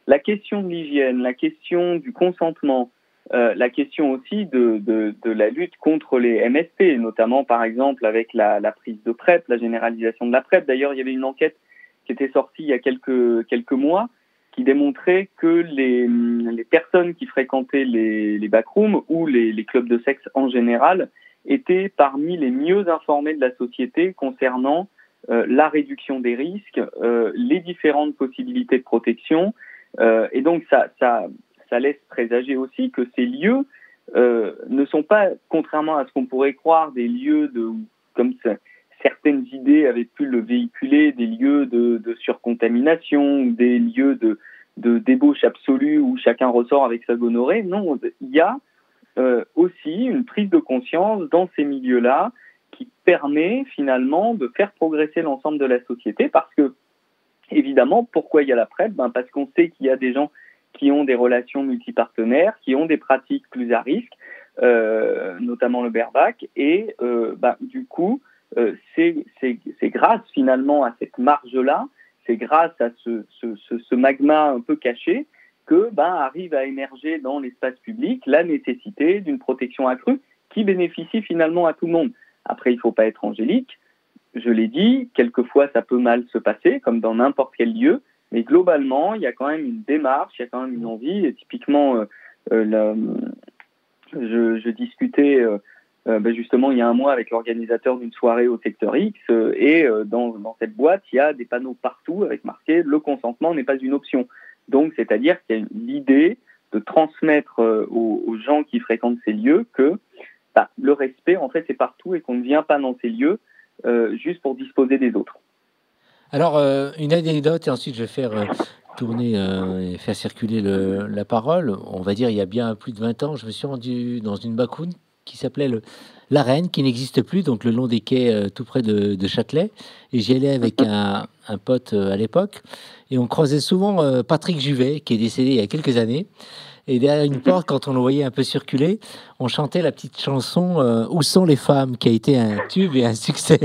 [SPEAKER 8] la question de l'hygiène, la question du consentement, la question aussi de la lutte contre les MST, notamment par exemple avec la prise de PrEP, la généralisation de la PrEP. D'ailleurs, il y avait une enquête qui était sortie il y a quelques mois qui démontrait que les personnes qui fréquentaient les backrooms ou les clubs de sexe en général étaient parmi les mieux informés de la société concernant la réduction des risques, les différentes possibilités de protection. Et donc, ça laisse présager aussi que ces lieux ne sont pas, contrairement à ce qu'on pourrait croire, des lieux comme certaines idées avaient pu le véhiculer, des lieux de surcontamination, des lieux de débauche absolue où chacun ressort avec sa gonorrhée. Non, il y a aussi une prise de conscience dans ces milieux-là qui permet finalement de faire progresser l'ensemble de la société, parce que évidemment, pourquoi il y a la PrEP ? Parce qu'on sait qu'il y a des gens qui ont des relations multipartenaires, qui ont des pratiques plus à risque, notamment le bareback. Et du coup, c'est grâce finalement à cette marge-là, c'est grâce à ce magma un peu caché que arrive à émerger dans l'espace public la nécessité d'une protection accrue qui bénéficie finalement à tout le monde. Après, il ne faut pas être angélique. Je l'ai dit, quelquefois ça peut mal se passer, comme dans n'importe quel lieu, mais globalement, il y a quand même une démarche, il y a quand même une envie. Et typiquement, je discutais justement il y a un mois avec l'organisateur d'une soirée au secteur X, et dans cette boîte, il y a des panneaux partout avec marqué « Le consentement n'est pas une option ». Donc, c'est-à-dire qu'il y a l'idée de transmettre aux gens qui fréquentent ces lieux que le respect, en fait, c'est partout et qu'on ne vient pas dans ces lieux juste pour disposer des autres.
[SPEAKER 2] Alors, une anecdote, et ensuite je vais faire tourner et faire circuler la parole. On va dire, il y a bien plus de 20 ans, je me suis rendu dans une bacroune qui s'appelait l'Arène, qui n'existe plus, donc le long des quais tout près de Châtelet. Et j'y allais avec un pote à l'époque. Et on croisait souvent Patrick Juvet, qui est décédé il y a quelques années. Et derrière une porte, quand on le voyait un peu circuler, on chantait la petite chanson Où sont les femmes, qui a été un tube et un succès.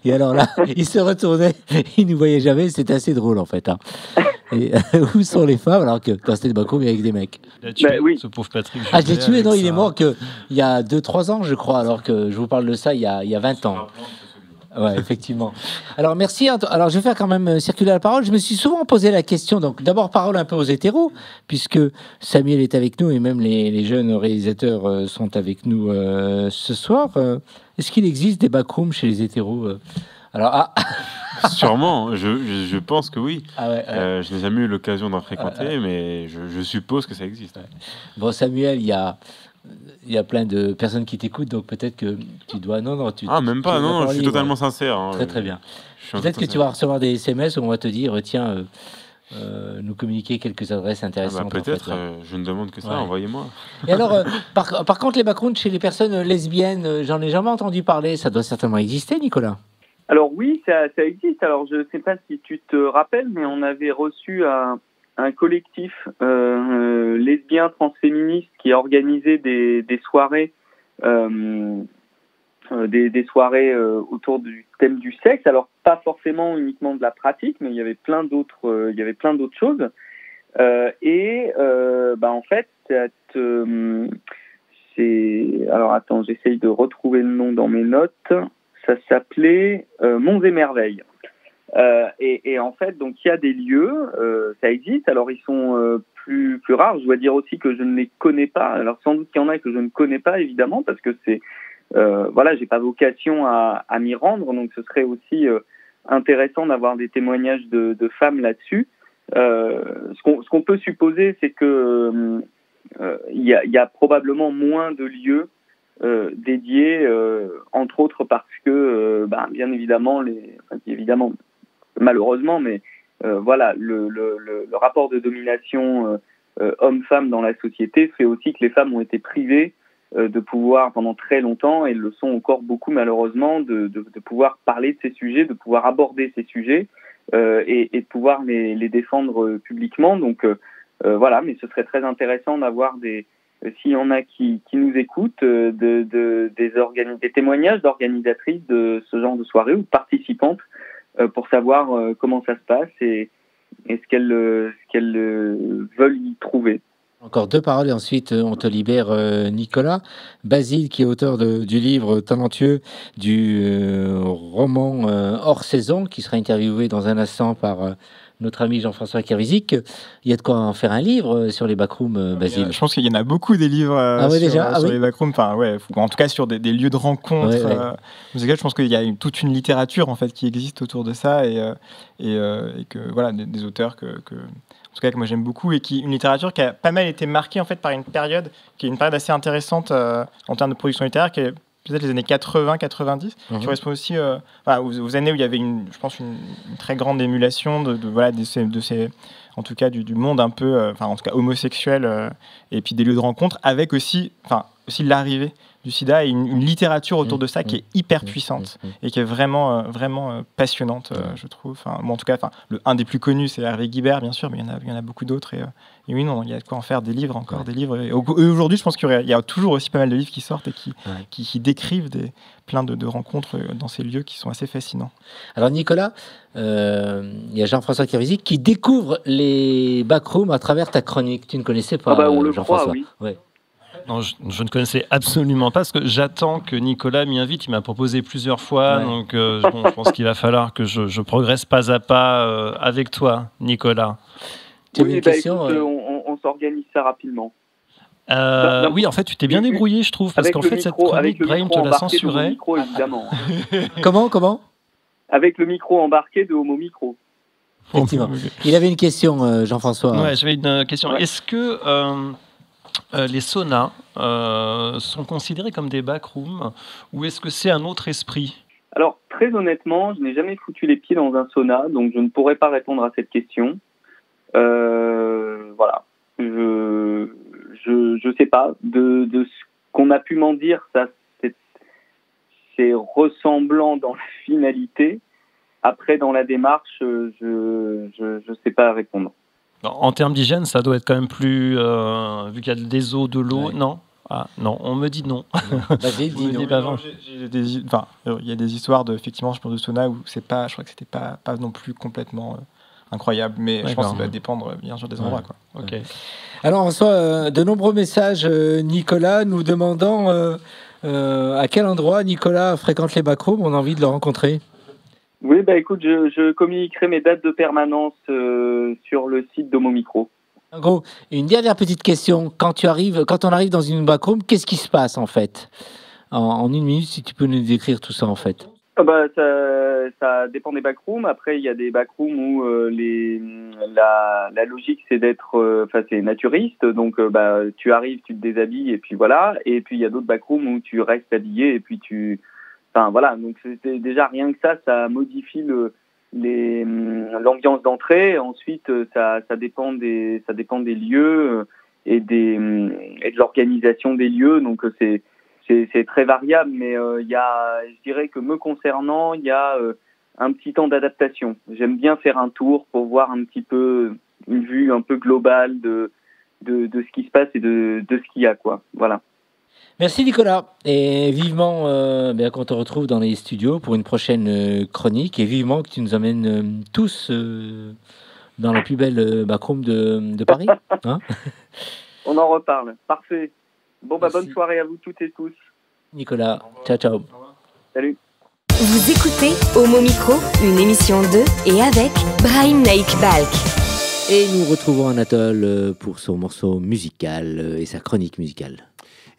[SPEAKER 2] Et alors là, il se retournait, il ne nous voyait jamais, c'était assez drôle en fait. Hein. Et où sont les femmes, alors que quand c'était Bakou, mais avec des mecs.
[SPEAKER 3] Il a tué ce pauvre Patrick.
[SPEAKER 2] Ah, je l'ai tué, non, il est mort il y a 2-3 ans, je crois, alors que je vous parle de ça il y a 20 ans. Ouais, effectivement. Alors, merci. Alors, je vais faire quand même circuler la parole. Je me suis souvent posé la question. Donc, d'abord, parole un peu aux hétéros, puisque Samuel est avec nous et même les jeunes réalisateurs sont avec nous ce soir. Est-ce qu'il existe des backrooms chez les hétéros Alors,
[SPEAKER 5] Sûrement, je pense que oui.
[SPEAKER 2] Ah ouais.
[SPEAKER 5] Je n'ai jamais eu l'occasion d'en fréquenter, mais je suppose que ça existe.
[SPEAKER 2] Ouais. Bon, Samuel, il y a plein de personnes qui t'écoutent, donc peut-être que tu dois... Non,
[SPEAKER 5] même pas, non, je suis totalement sincère. Hein,
[SPEAKER 2] très bien. Peut-être que tu vas recevoir des SMS où on va te dire, tiens, nous communiquer quelques adresses intéressantes.
[SPEAKER 5] Peut-être, je ne demande que ça, envoyez-moi.
[SPEAKER 2] Et alors, par contre, les backrooms chez les personnes lesbiennes, j'en ai jamais entendu parler, ça doit certainement exister, Nicolas.
[SPEAKER 8] Alors oui, ça existe. Alors je ne sais pas si tu te rappelles, mais on avait reçu un collectif lesbien transféministe qui a organisé des soirées, des soirées autour du thème du sexe. Alors pas forcément uniquement de la pratique, mais il y avait plein d'autres choses. En fait, alors attends, j'essaye de retrouver le nom dans mes notes. Ça s'appelait Monts et Merveilles. Et en fait, donc il y a des lieux, ça existe. Alors ils sont plus rares. Je dois dire aussi que je ne les connais pas. Alors sans doute qu'il y en a que je ne connais pas évidemment parce que c'est j'ai pas vocation à m'y rendre. Donc ce serait aussi intéressant d'avoir des témoignages de femmes là-dessus. Ce qu'on peut supposer, c'est que il y a probablement moins de lieux dédiés, entre autres parce que, bien évidemment, malheureusement, mais le rapport de domination homme-femme dans la société fait aussi que les femmes ont été privées de pouvoir pendant très longtemps, et le sont encore beaucoup malheureusement, de pouvoir parler de ces sujets, de pouvoir aborder ces sujets et de pouvoir les défendre publiquement. Donc mais ce serait très intéressant d'avoir s'il y en a qui nous écoutent, des témoignages d'organisatrices de ce genre de soirée ou de participantes pour savoir comment ça se passe et ce qu'elles veulent y trouver.
[SPEAKER 2] Encore 2 paroles et ensuite on te libère, Nicolas. Basile, qui est auteur du livre talentueux du roman Hors saison, qui sera interviewé dans un instant par notre ami Jean-François Kervizik. Il y a de quoi en faire un livre sur les backrooms, Basile.
[SPEAKER 4] Je pense qu'il y en a beaucoup des livres sur les backrooms. Enfin, en tout cas sur des lieux de rencontre musicales. Je pense qu'il y a toute une littérature en fait qui existe autour de ça et que des auteurs en tout cas que moi j'aime beaucoup, et une littérature qui a pas mal été marquée en fait par une période qui est une période assez intéressante en termes de production littéraire, qui est peut-être les années 80-90, qui correspond aussi aux années où il y avait une très grande émulation de ces en tout cas du monde un peu en tout cas homosexuel, et puis des lieux de rencontre, avec aussi l'arrivée du sida et une littérature autour de ça qui est hyper puissante et qui est vraiment passionnante, je trouve. Enfin, moi, en tout cas, un des plus connus, c'est Hervé Guibert, bien sûr, mais il y en a beaucoup d'autres. Et oui, non, il y a de quoi en faire des livres, des livres. Et aujourd'hui, je pense qu'il y a toujours aussi pas mal de livres qui sortent et qui décrivent plein de rencontres dans ces lieux qui sont assez fascinants.
[SPEAKER 2] Alors Nicolas, il y a Jean-François Kérisy qui découvre les backrooms à travers ta chronique. Tu ne connaissais pas,
[SPEAKER 8] on le
[SPEAKER 2] Jean-François?
[SPEAKER 8] croit, oui.
[SPEAKER 2] Ouais.
[SPEAKER 3] Non, je ne connaissais absolument pas parce que j'attends que Nicolas m'y invite. Il m'a proposé plusieurs fois, donc je pense qu'il va falloir que je progresse pas à pas avec toi, Nicolas.
[SPEAKER 2] Oui, une question,
[SPEAKER 8] écoute, on s'organise ça rapidement.
[SPEAKER 3] Oui, en fait, tu t'es bien débrouillé, je trouve, parce qu'en fait, cette chronique, Brahim te l'a censurée.
[SPEAKER 2] Comment
[SPEAKER 8] Avec le micro embarqué de Homo Micro.
[SPEAKER 2] Effectivement. Il avait une question, Jean-François.
[SPEAKER 3] Ouais, j'avais une question. Ouais. Est-ce que les saunas sont considérés comme des backrooms ou est-ce que c'est un autre esprit?
[SPEAKER 8] Alors, très honnêtement, je n'ai jamais foutu les pieds dans un sauna, donc je ne pourrais pas répondre à cette question. Voilà. Je sais pas. De ce qu'on a pu m'en dire, ça, c'est ressemblant dans la finalité. Après, dans la démarche, je sais pas répondre.
[SPEAKER 3] En termes d'hygiène, ça doit être quand même plus... vu qu'il y a des eaux, de l'eau, non? Ah, non, on me dit non.
[SPEAKER 4] Il y a des histoires effectivement, je pense, de sauna où c'est pas, je crois que c'était pas non plus complètement incroyable, mais je pense que ça doit dépendre bien sûr des endroits. Quoi.
[SPEAKER 3] Okay.
[SPEAKER 2] Alors, on reçoit de nombreux messages, Nicolas, nous demandant à quel endroit Nicolas fréquente les backrooms. On a envie de le rencontrer.
[SPEAKER 8] Oui, écoute, je communiquerai mes dates de permanence sur le site d'Homo Micro.
[SPEAKER 2] En gros, une dernière petite question. Quand on arrive dans une backroom, qu'est-ce qui se passe en fait? En une minute, si tu peux nous décrire tout ça en fait.
[SPEAKER 8] Ça dépend des backrooms. Après, il y a des backrooms où la logique c'est d'être, c'est naturiste. Donc, tu arrives, tu te déshabilles et puis voilà. Et puis il y a d'autres backrooms où tu restes habillé et puis voilà. Donc c'était déjà rien que ça modifie l'ambiance d'entrée. Ensuite, ça dépend des lieux et de l'organisation des lieux. Donc c'est très variable, mais je dirais que me concernant, il y a un petit temps d'adaptation. J'aime bien faire un tour pour voir un petit peu une vue un peu globale de ce qui se passe et de ce qu'il y a, quoi. Voilà.
[SPEAKER 2] Merci Nicolas, et vivement qu'on te retrouve dans les studios pour une prochaine chronique, et vivement que tu nous emmènes tous dans la plus belle backroom de Paris. Hein?
[SPEAKER 8] On en reparle, parfait. Bon, bonne soirée à vous toutes et tous.
[SPEAKER 2] Nicolas, ciao.
[SPEAKER 8] Salut.
[SPEAKER 1] Vous écoutez Homo Micro, une émission de et avec Brahim Naik Balk.
[SPEAKER 2] Et nous retrouvons Anatole pour son morceau musical et sa chronique musicale.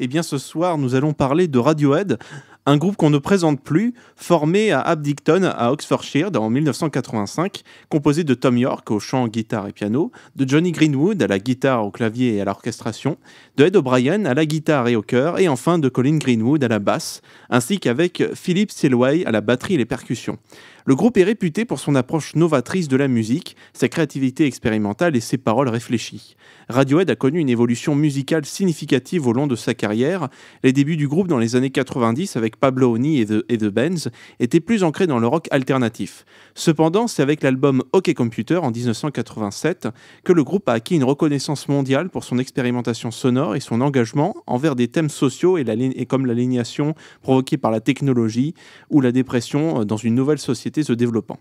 [SPEAKER 6] Eh bien, ce soir, nous allons parler de Radiohead, un groupe qu'on ne présente plus, formé à Abingdon, à Oxfordshire, en 1985, composé de Tom York au chant, guitare et piano, de Johnny Greenwood à la guitare, au clavier et à l'orchestration, de Ed O'Brien à la guitare et au chœur, et enfin de Colin Greenwood à la basse, ainsi qu'avec Philip Selway à la batterie et les percussions. Le groupe est réputé pour son approche novatrice de la musique, sa créativité expérimentale et ses paroles réfléchies. Radiohead a connu une évolution musicale significative au long de sa carrière. Les débuts du groupe dans les années 90 avec Pablo Honey et The Bends étaient plus ancrés dans le rock alternatif. Cependant, c'est avec l'album OK Computer en 1987 que le groupe a acquis une reconnaissance mondiale pour son expérimentation sonore et son engagement envers des thèmes sociaux et comme l'aliénation provoquée par la technologie ou la dépression dans une nouvelle société se développant.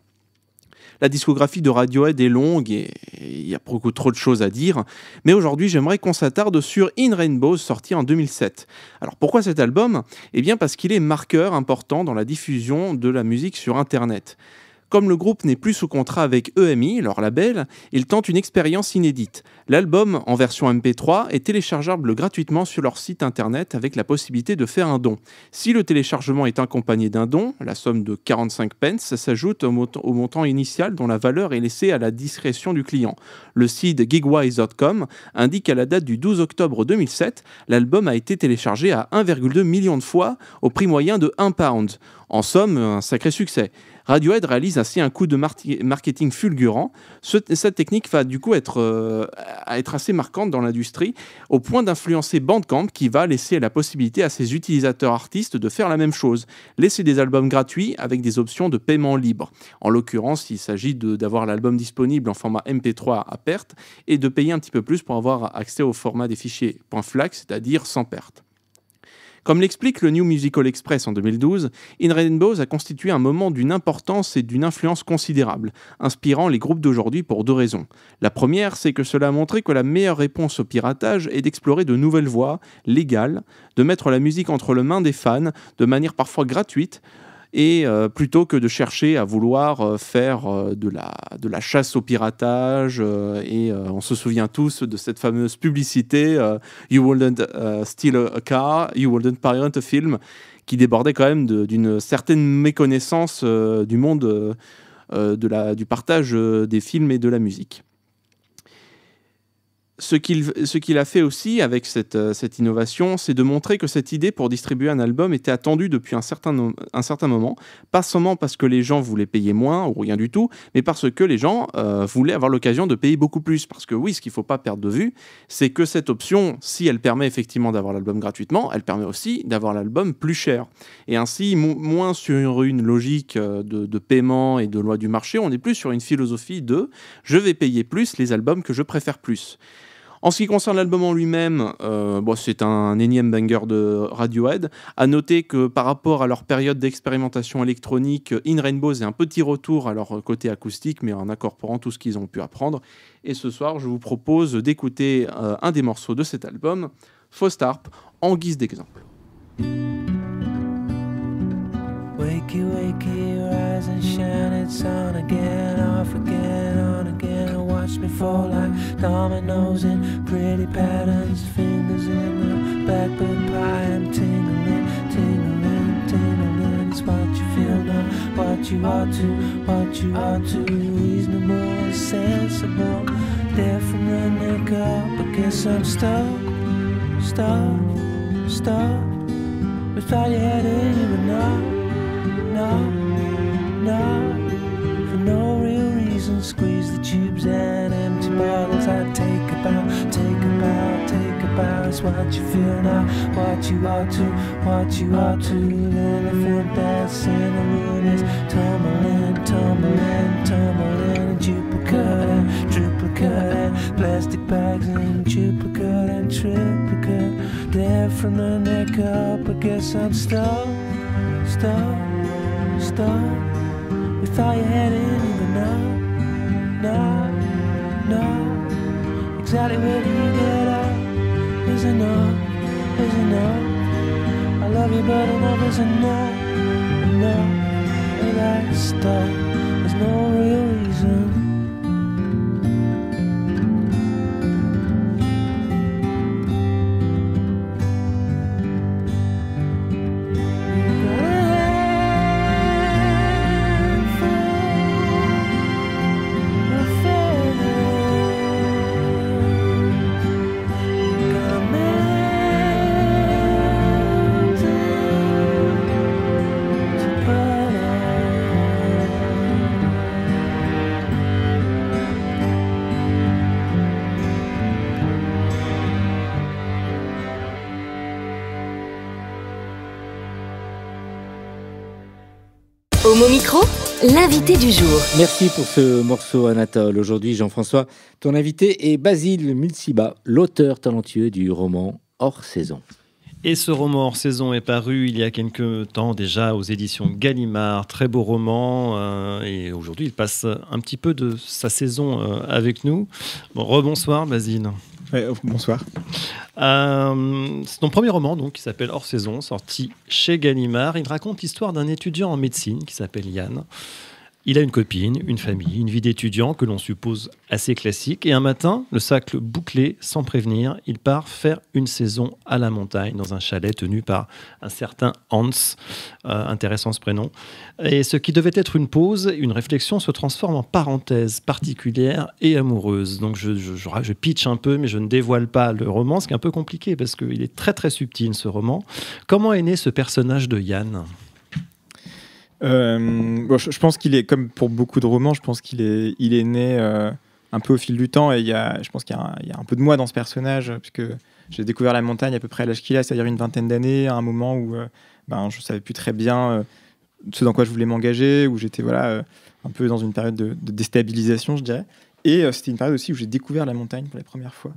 [SPEAKER 6] La discographie de Radiohead est longue et il y a beaucoup trop de choses à dire, mais aujourd'hui j'aimerais qu'on s'attarde sur In Rainbows, sorti en 2007. Alors pourquoi cet album ? Eh bien parce qu'il est marqueur important dans la diffusion de la musique sur Internet. Comme le groupe n'est plus sous contrat avec EMI, leur label, il tente une expérience inédite. L'album, en version MP3, est téléchargeable gratuitement sur leur site internet avec la possibilité de faire un don. Si le téléchargement est accompagné d'un don, la somme de 45 pence s'ajoute au montant initial dont la valeur est laissée à la discrétion du client. Le site gigwise.com indique qu'à la date du 12 octobre 2007, l'album a été téléchargé à 1,2 million de fois au prix moyen de £1. En somme, un sacré succès. Radiohead réalise ainsi un coup de marketing fulgurant. Cette technique va du coup être assez marquante dans l'industrie, au point d'influencer Bandcamp, qui va laisser la possibilité à ses utilisateurs artistes de faire la même chose, laisser des albums gratuits avec des options de paiement libre. En l'occurrence, il s'agit d'avoir l'album disponible en format MP3 à perte et de payer un petit peu plus pour avoir accès au format des fichiers .flac, c'est-à-dire sans perte. Comme l'explique le New Musical Express en 2012, In Rainbows a constitué un moment d'une importance et d'une influence considérable, inspirant les groupes d'aujourd'hui pour 2 raisons. La première, c'est que cela a montré que la meilleure réponse au piratage est d'explorer de nouvelles voies légales, de mettre la musique entre les mains des fans de manière parfois gratuite, et plutôt que de chercher à vouloir faire de la chasse au piratage, et on se souvient tous de cette fameuse publicité You wouldn't steal a car, you wouldn't pirate a film, qui débordait quand même d'une certaine méconnaissance du monde du partage des films et de la musique. Ce qu'il a fait aussi avec cette innovation, c'est de montrer que cette idée pour distribuer un album était attendue depuis un certain moment, pas seulement parce que les gens voulaient payer moins ou rien du tout, mais parce que les gens voulaient avoir l'occasion de payer beaucoup plus. Parce que oui, ce qu'il ne faut pas perdre de vue, c'est que cette option, si elle permet effectivement d'avoir l'album gratuitement, elle permet aussi d'avoir l'album plus cher. Et ainsi, moins sur une logique de paiement et de loi du marché, on est plus sur une philosophie de « je vais payer plus les albums que je préfère plus ». En ce qui concerne l'album en lui-même, c'est un énième banger de Radiohead. À noter que par rapport à leur période d'expérimentation électronique, In Rainbows est un petit retour à leur côté acoustique, mais en incorporant tout ce qu'ils ont pu apprendre. Et ce soir, je vous propose d'écouter un des morceaux de cet album, Faust Harp, en guise d'exemple.
[SPEAKER 9] Wakey, wakey, rise and shine, it's on again, off again, on again. Watch me fall like dominoes in pretty patterns, fingers in the backwood pie. I'm tingling, tingling, tingling. It's what you feel now, what you ought to. Reasonable, sensible, different than they go. But guess I'm stuck. Without your head in you, but no, for no real reason. Squeeze the tubes and empty bottles. I take a bow. It's what you feel now, what you ought to. The elephant that's in the room is tumbling. And duplicate and triplicate and plastic bags and duplicate and triplicate. There from the neck up, I guess I'm stuck. Without your head in even no. Exactly where do you get up? Is enough. I love you, but enough is enough. That stuff, there's no real reason.
[SPEAKER 1] Homo Micro, l'invité du jour.
[SPEAKER 2] Merci pour ce morceau, Anatole. Aujourd'hui, Jean-François, ton invité est Basile Mulciba, l'auteur talentueux du roman Hors Saison.
[SPEAKER 3] Et ce roman Hors Saison est paru il y a quelques temps déjà aux éditions Gallimard. Très beau roman. Et aujourd'hui, il passe un petit peu de sa saison avec nous. Bon, rebonsoir, Basile.
[SPEAKER 4] Ouais, bonsoir.
[SPEAKER 3] C'est ton premier roman donc, qui s'appelle Hors Saison, sorti chez Gallimard. Il raconte l'histoire d'un étudiant en médecine qui s'appelle Yann. Il a une copine, une famille, une vie d'étudiant que l'on suppose assez classique. Et un matin, le sac bouclé, sans prévenir, il part faire une saison à la montagne dans un chalet tenu par un certain Hans, intéressant ce prénom. Et ce qui devait être une pause, une réflexion, se transforme en parenthèse particulière et amoureuse. Donc je pitch un peu, mais je ne dévoile pas le roman, ce qui est un peu compliqué parce qu'il est très très subtil ce roman. Comment est né ce personnage de Yann ?
[SPEAKER 4] Je pense qu'il est, comme pour beaucoup de romans, je pense qu'il est né un peu au fil du temps, et je pense qu'il y a un peu de moi dans ce personnage, puisque j'ai découvert la montagne à peu près à l'âge qu'il a, c'est-à-dire une vingtaine d'années, à un moment où je savais plus très bien ce dans quoi je voulais m'engager, où j'étais un peu dans une période de déstabilisation, je dirais. Et c'était une période aussi où j'ai découvert la montagne pour la première fois,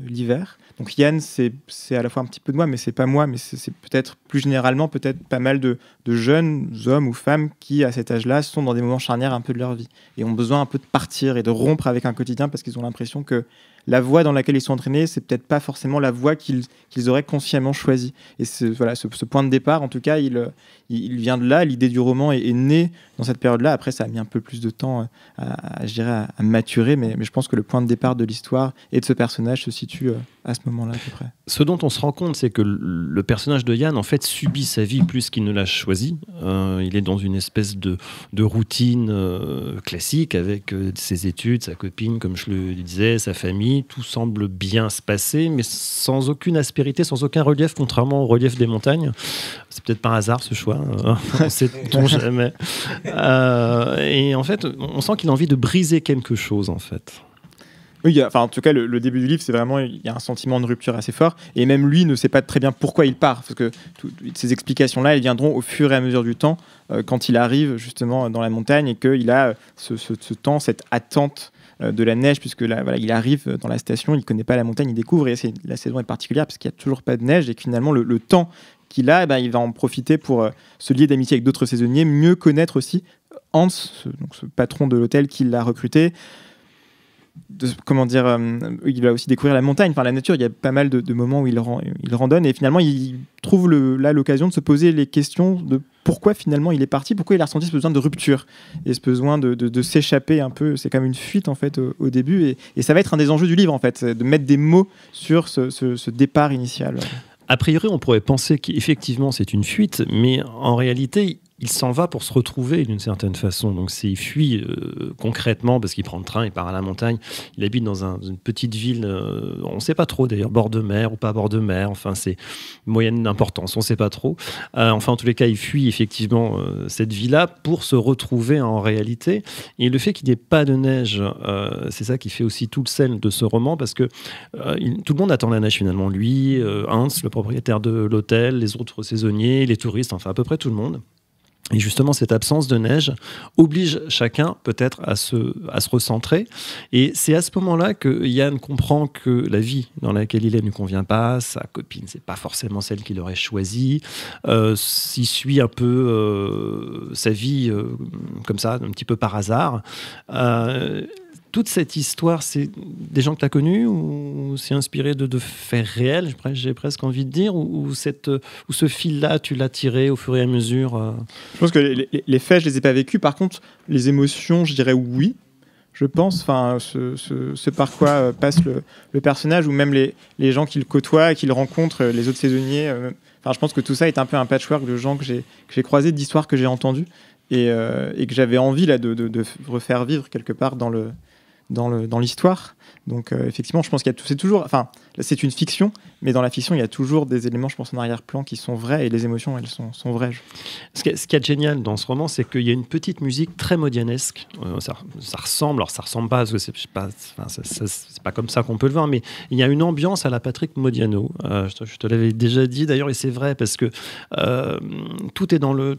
[SPEAKER 4] l'hiver. Donc Yann, c'est à la fois un petit peu de moi, mais c'est pas moi, mais c'est peut-être plus généralement peut-être pas mal de jeunes hommes ou femmes qui, à cet âge-là, sont dans des moments charnières un peu de leur vie et ont besoin un peu de partir et de rompre avec un quotidien parce qu'ils ont l'impression que la voie dans laquelle ils sont entraînés, c'est peut-être pas forcément la voie qu'ils auraient consciemment choisie. Et ce point de départ, en tout cas, il vient de là. L'idée du roman est née dans cette période-là. Après, ça a mis un peu plus de temps à maturer, mais je pense que le point de départ de l'histoire et de ce personnage se situe à ce moment-là à peu près.
[SPEAKER 3] Ce dont on se rend compte, c'est que le personnage de Yann, en fait, subit sa vie plus qu'il ne l'a choisi. Il est dans une espèce de routine classique avec ses études, sa copine, comme je le disais, sa famille. Tout semble bien se passer, mais sans aucune aspérité, sans aucun relief, contrairement au relief des montagnes. C'est peut-être par hasard ce choix, on ne sait-on jamais. Et en fait, on sent qu'il a envie de briser quelque chose, en fait.
[SPEAKER 4] Oui, en tout cas, le début du livre, c'est vraiment, il y a un sentiment de rupture assez fort, et même lui ne sait pas très bien pourquoi il part, parce que ces explications-là, elles viendront au fur et à mesure du temps, quand il arrive justement dans la montagne, et qu'il a ce temps, cette attente de la neige, puisque là, il arrive dans la station, il ne connaît pas la montagne, il découvre, et la saison est particulière, parce qu'il n'y a toujours pas de neige, et que finalement, le temps qu'il a, il va en profiter pour se lier d'amitié avec d'autres saisonniers, mieux connaître aussi Hans, ce patron de l'hôtel qui l'a recruté. Il va aussi découvrir la montagne, la nature. Il y a pas mal de moments où il randonne, et finalement il trouve l'occasion de se poser les questions de pourquoi finalement il est parti, pourquoi il a ressenti ce besoin de rupture et ce besoin de s'échapper un peu. C'est comme une fuite en fait au début, et ça va être un des enjeux du livre en fait, de mettre des mots sur ce départ initial.
[SPEAKER 3] A priori, on pourrait penser qu'effectivement c'est une fuite, mais en réalité il s'en va pour se retrouver d'une certaine façon. Donc il fuit concrètement parce qu'il prend le train, il part à la montagne. Il habite dans une petite ville, on ne sait pas trop d'ailleurs, bord de mer ou pas bord de mer. Enfin, c'est moyenne d'importance, on ne sait pas trop. En tous les cas, il fuit effectivement cette ville-là pour se retrouver en réalité. Et le fait qu'il n'y ait pas de neige, c'est ça qui fait aussi tout le sel de ce roman, parce que tout le monde attend la neige finalement. Lui, Hans, le propriétaire de l'hôtel, les autres saisonniers, les touristes, enfin à peu près tout le monde. Et justement, cette absence de neige oblige chacun peut-être à se recentrer. Et c'est à ce moment-là que Yann comprend que la vie dans laquelle il est ne convient pas. Sa copine, c'est pas forcément celle qu'il aurait choisie. Il suit un peu sa vie comme ça, un petit peu par hasard. Toute cette histoire, c'est des gens que tu as connus ou c'est inspiré de faits réels, j'ai presque envie de dire, ou ce fil-là, tu l'as tiré au fur et à mesure
[SPEAKER 4] Je pense que les faits, je ne les ai pas vécus. Par contre, les émotions, je dirais oui, je pense. Ce par quoi passe le personnage, ou même les gens qu'il côtoie, qu'il rencontre, les autres saisonniers. Je pense que tout ça est un peu un patchwork de gens que j'ai croisés, d'histoires que j'ai entendues et que j'avais envie là, de refaire vivre quelque part dans l'histoire. Donc effectivement, je pense qu'il y a c'est toujours, c'est une fiction, mais dans la fiction, il y a toujours des éléments, je pense, en arrière-plan qui sont vrais, et les émotions, elles sont vraies.
[SPEAKER 3] Ce qui est génial dans ce roman, c'est qu'il y a une petite musique très modianesque. Ça ressemble pas, parce que c'est pas comme ça qu'on peut le voir, mais il y a une ambiance à la Patrick Modiano. Je te l'avais déjà dit d'ailleurs, et c'est vrai, parce que tout est dans le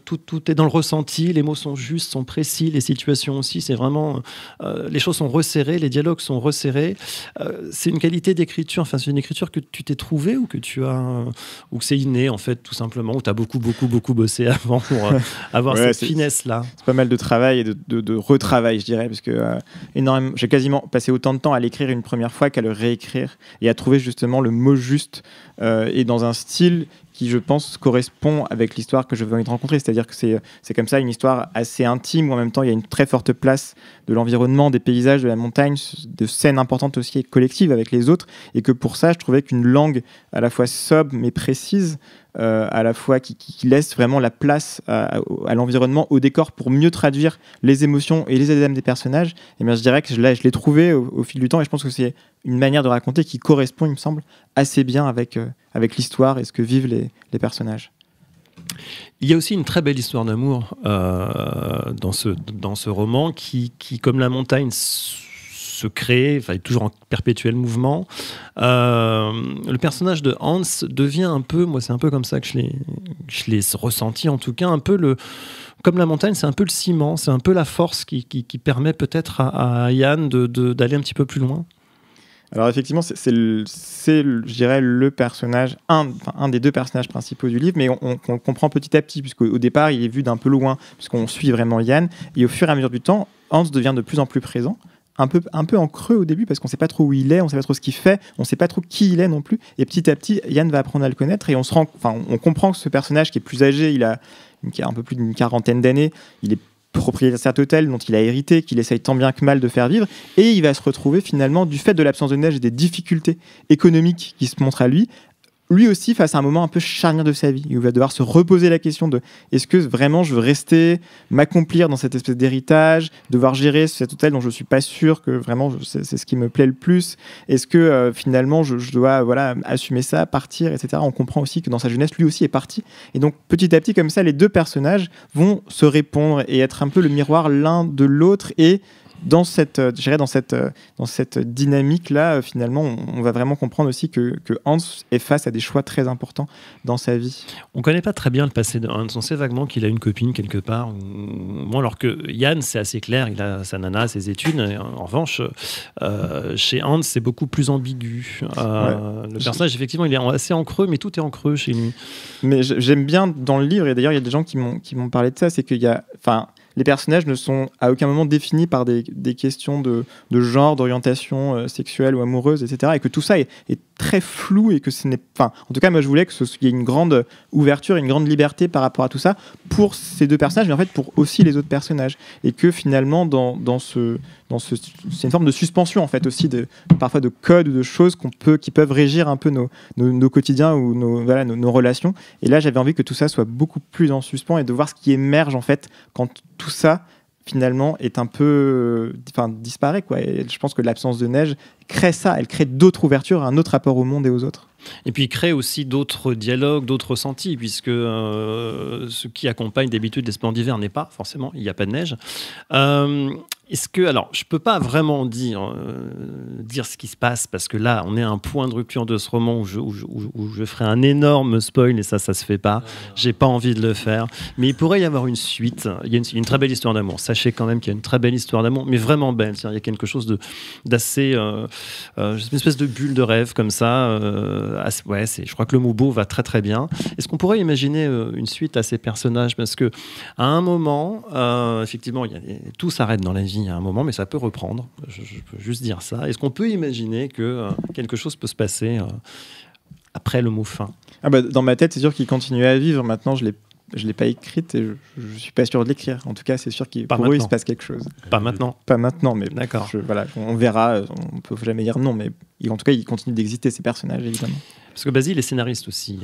[SPEAKER 3] ressenti, les mots sont justes, sont précis, les situations aussi, c'est vraiment les choses sont resserrées, les dialogues sont resserrés. C'est une qualité d'écriture, c'est une écriture que tu t'es trouvée, ou que tu as, ou que c'est inné en fait, tout simplement, ou tu as beaucoup bossé avant pour avoir cette finesse-là.
[SPEAKER 4] C'est pas mal de travail et de retravail, je dirais, parce que énormément, j'ai quasiment passé autant de temps à l'écrire une première fois qu'à le réécrire, et à trouver justement le mot juste, et dans un style qui, je pense, correspond avec l'histoire que je veux envie de rencontrer. C'est-à-dire que c'est comme ça une histoire assez intime, où en même temps il y a une très forte place de l'environnement, des paysages, de la montagne, de scènes importantes aussi et collectives avec les autres, et que pour ça je trouvais qu'une langue à la fois sobre mais précise, à la fois qui laisse vraiment la place à l'environnement, au décor, pour mieux traduire les émotions et les âmes des personnages, et bien je dirais que je l'ai trouvé au fil du temps, et je pense que c'est une manière de raconter qui correspond, il me semble, assez bien avec l'histoire et ce que vivent les personnages.
[SPEAKER 3] Il y a aussi une très belle histoire d'amour dans ce roman qui, comme la montagne, se crée, enfin, est toujours en perpétuel mouvement. Le personnage de Hans devient un peu, moi c'est un peu comme ça que je l'ai ressenti en tout cas, un peu comme la montagne, c'est un peu le ciment, c'est un peu la force qui permet peut-être à Yann d'aller un petit peu plus loin.
[SPEAKER 4] Alors effectivement, je dirais, le personnage, un des deux personnages principaux du livre, mais on le comprend petit à petit, puisqu'au départ, il est vu d'un peu loin, puisqu'on suit vraiment Yann, et au fur et à mesure du temps, Hans devient de plus en plus présent, un peu en creux au début, parce qu'on ne sait pas trop où il est, on ne sait pas trop ce qu'il fait, on ne sait pas trop qui il est non plus, et petit à petit, Yann va apprendre à le connaître, et on comprend que ce personnage qui est plus âgé, il a un peu plus d'une quarantaine d'années, il est propriétaire de cet hôtel dont il a hérité, qu'il essaye tant bien que mal de faire vivre, et il va se retrouver finalement, du fait de l'absence de neige et des difficultés économiques qui se montrent à lui aussi face à un moment un peu charnière de sa vie. Il va devoir se reposer la question de est-ce que vraiment je veux rester, m'accomplir dans cette espèce d'héritage, devoir gérer cet hôtel dont je ne suis pas sûr que vraiment c'est ce qui me plaît le plus. Est-ce que finalement je dois assumer ça, partir, etc. On comprend aussi que dans sa jeunesse, lui aussi est parti. Et donc petit à petit, comme ça, les deux personnages vont se répondre et être un peu le miroir l'un de l'autre, et dans cette dynamique-là, finalement, on va vraiment comprendre aussi que Hans est face à des choix très importants dans sa vie.
[SPEAKER 3] On ne connaît pas très bien le passé de Hans. On sait vaguement qu'il a une copine quelque part. Bon, alors que Yann, c'est assez clair, il a sa nana, ses études. En revanche, chez Hans, c'est beaucoup plus ambigu. Le personnage, effectivement, il est assez en creux, mais tout est en creux chez lui.
[SPEAKER 4] Mais j'aime bien dans le livre, et d'ailleurs, il y a des gens qui m'ont parlé de ça, c'est qu'il y a... les personnages ne sont à aucun moment définis par des questions de genre, d'orientation sexuelle ou amoureuse, etc. Et que tout ça est très flou, et que ce n'est pas... En tout cas, moi, je voulais qu'il y ait une grande ouverture, une grande liberté par rapport à tout ça pour ces deux personnages, mais en fait pour aussi les autres personnages. Et que finalement, c'est une forme de suspension, en fait, aussi, parfois de codes ou de choses qui peuvent régir un peu nos quotidiens ou nos relations. Et là, j'avais envie que tout ça soit beaucoup plus en suspens, et de voir ce qui émerge, en fait, quand tout ça finalement est un peu disparaît, quoi. Et je pense que l'absence de neige crée ça, elle crée d'autres ouvertures, un autre rapport au monde et aux autres.
[SPEAKER 3] Et puis il crée aussi d'autres dialogues, d'autres ressentis, puisque ce qui accompagne d'habitude les splendeurs d'hiver n'est pas forcément, il n'y a pas de neige. Alors, je ne peux pas vraiment dire ce qui se passe, parce que là, on est à un point de rupture de ce roman où je ferai un énorme spoil, et ça se fait pas. J'ai pas envie de le faire. Mais il pourrait y avoir une suite. Il y a une très belle histoire d'amour. Sachez quand même qu'il y a une très belle histoire d'amour, mais vraiment belle. Il y a quelque chose d'assez... une espèce de bulle de rêve comme ça. Je crois que le mot beau va très très bien. Est-ce qu'on pourrait imaginer une suite à ces personnages? Parce que à un moment, effectivement, tout s'arrête dans la vie à un moment, mais ça peut reprendre. Je peux juste dire ça. Est-ce qu'on peut imaginer que quelque chose peut se passer après le mot fin?
[SPEAKER 4] Dans ma tête, c'est sûr qu'il continue à vivre. Maintenant, je l'ai pas écrite, et je suis pas sûr de l'écrire. En tout cas, c'est sûr qu'il pour eux, il se passe quelque chose.
[SPEAKER 3] Pas maintenant.
[SPEAKER 4] Pas maintenant, mais
[SPEAKER 3] d'accord.
[SPEAKER 4] On verra. On peut jamais dire non, mais en tout cas, il continue d'exister, ces personnages, évidemment.
[SPEAKER 3] Parce que Basile est scénariste aussi.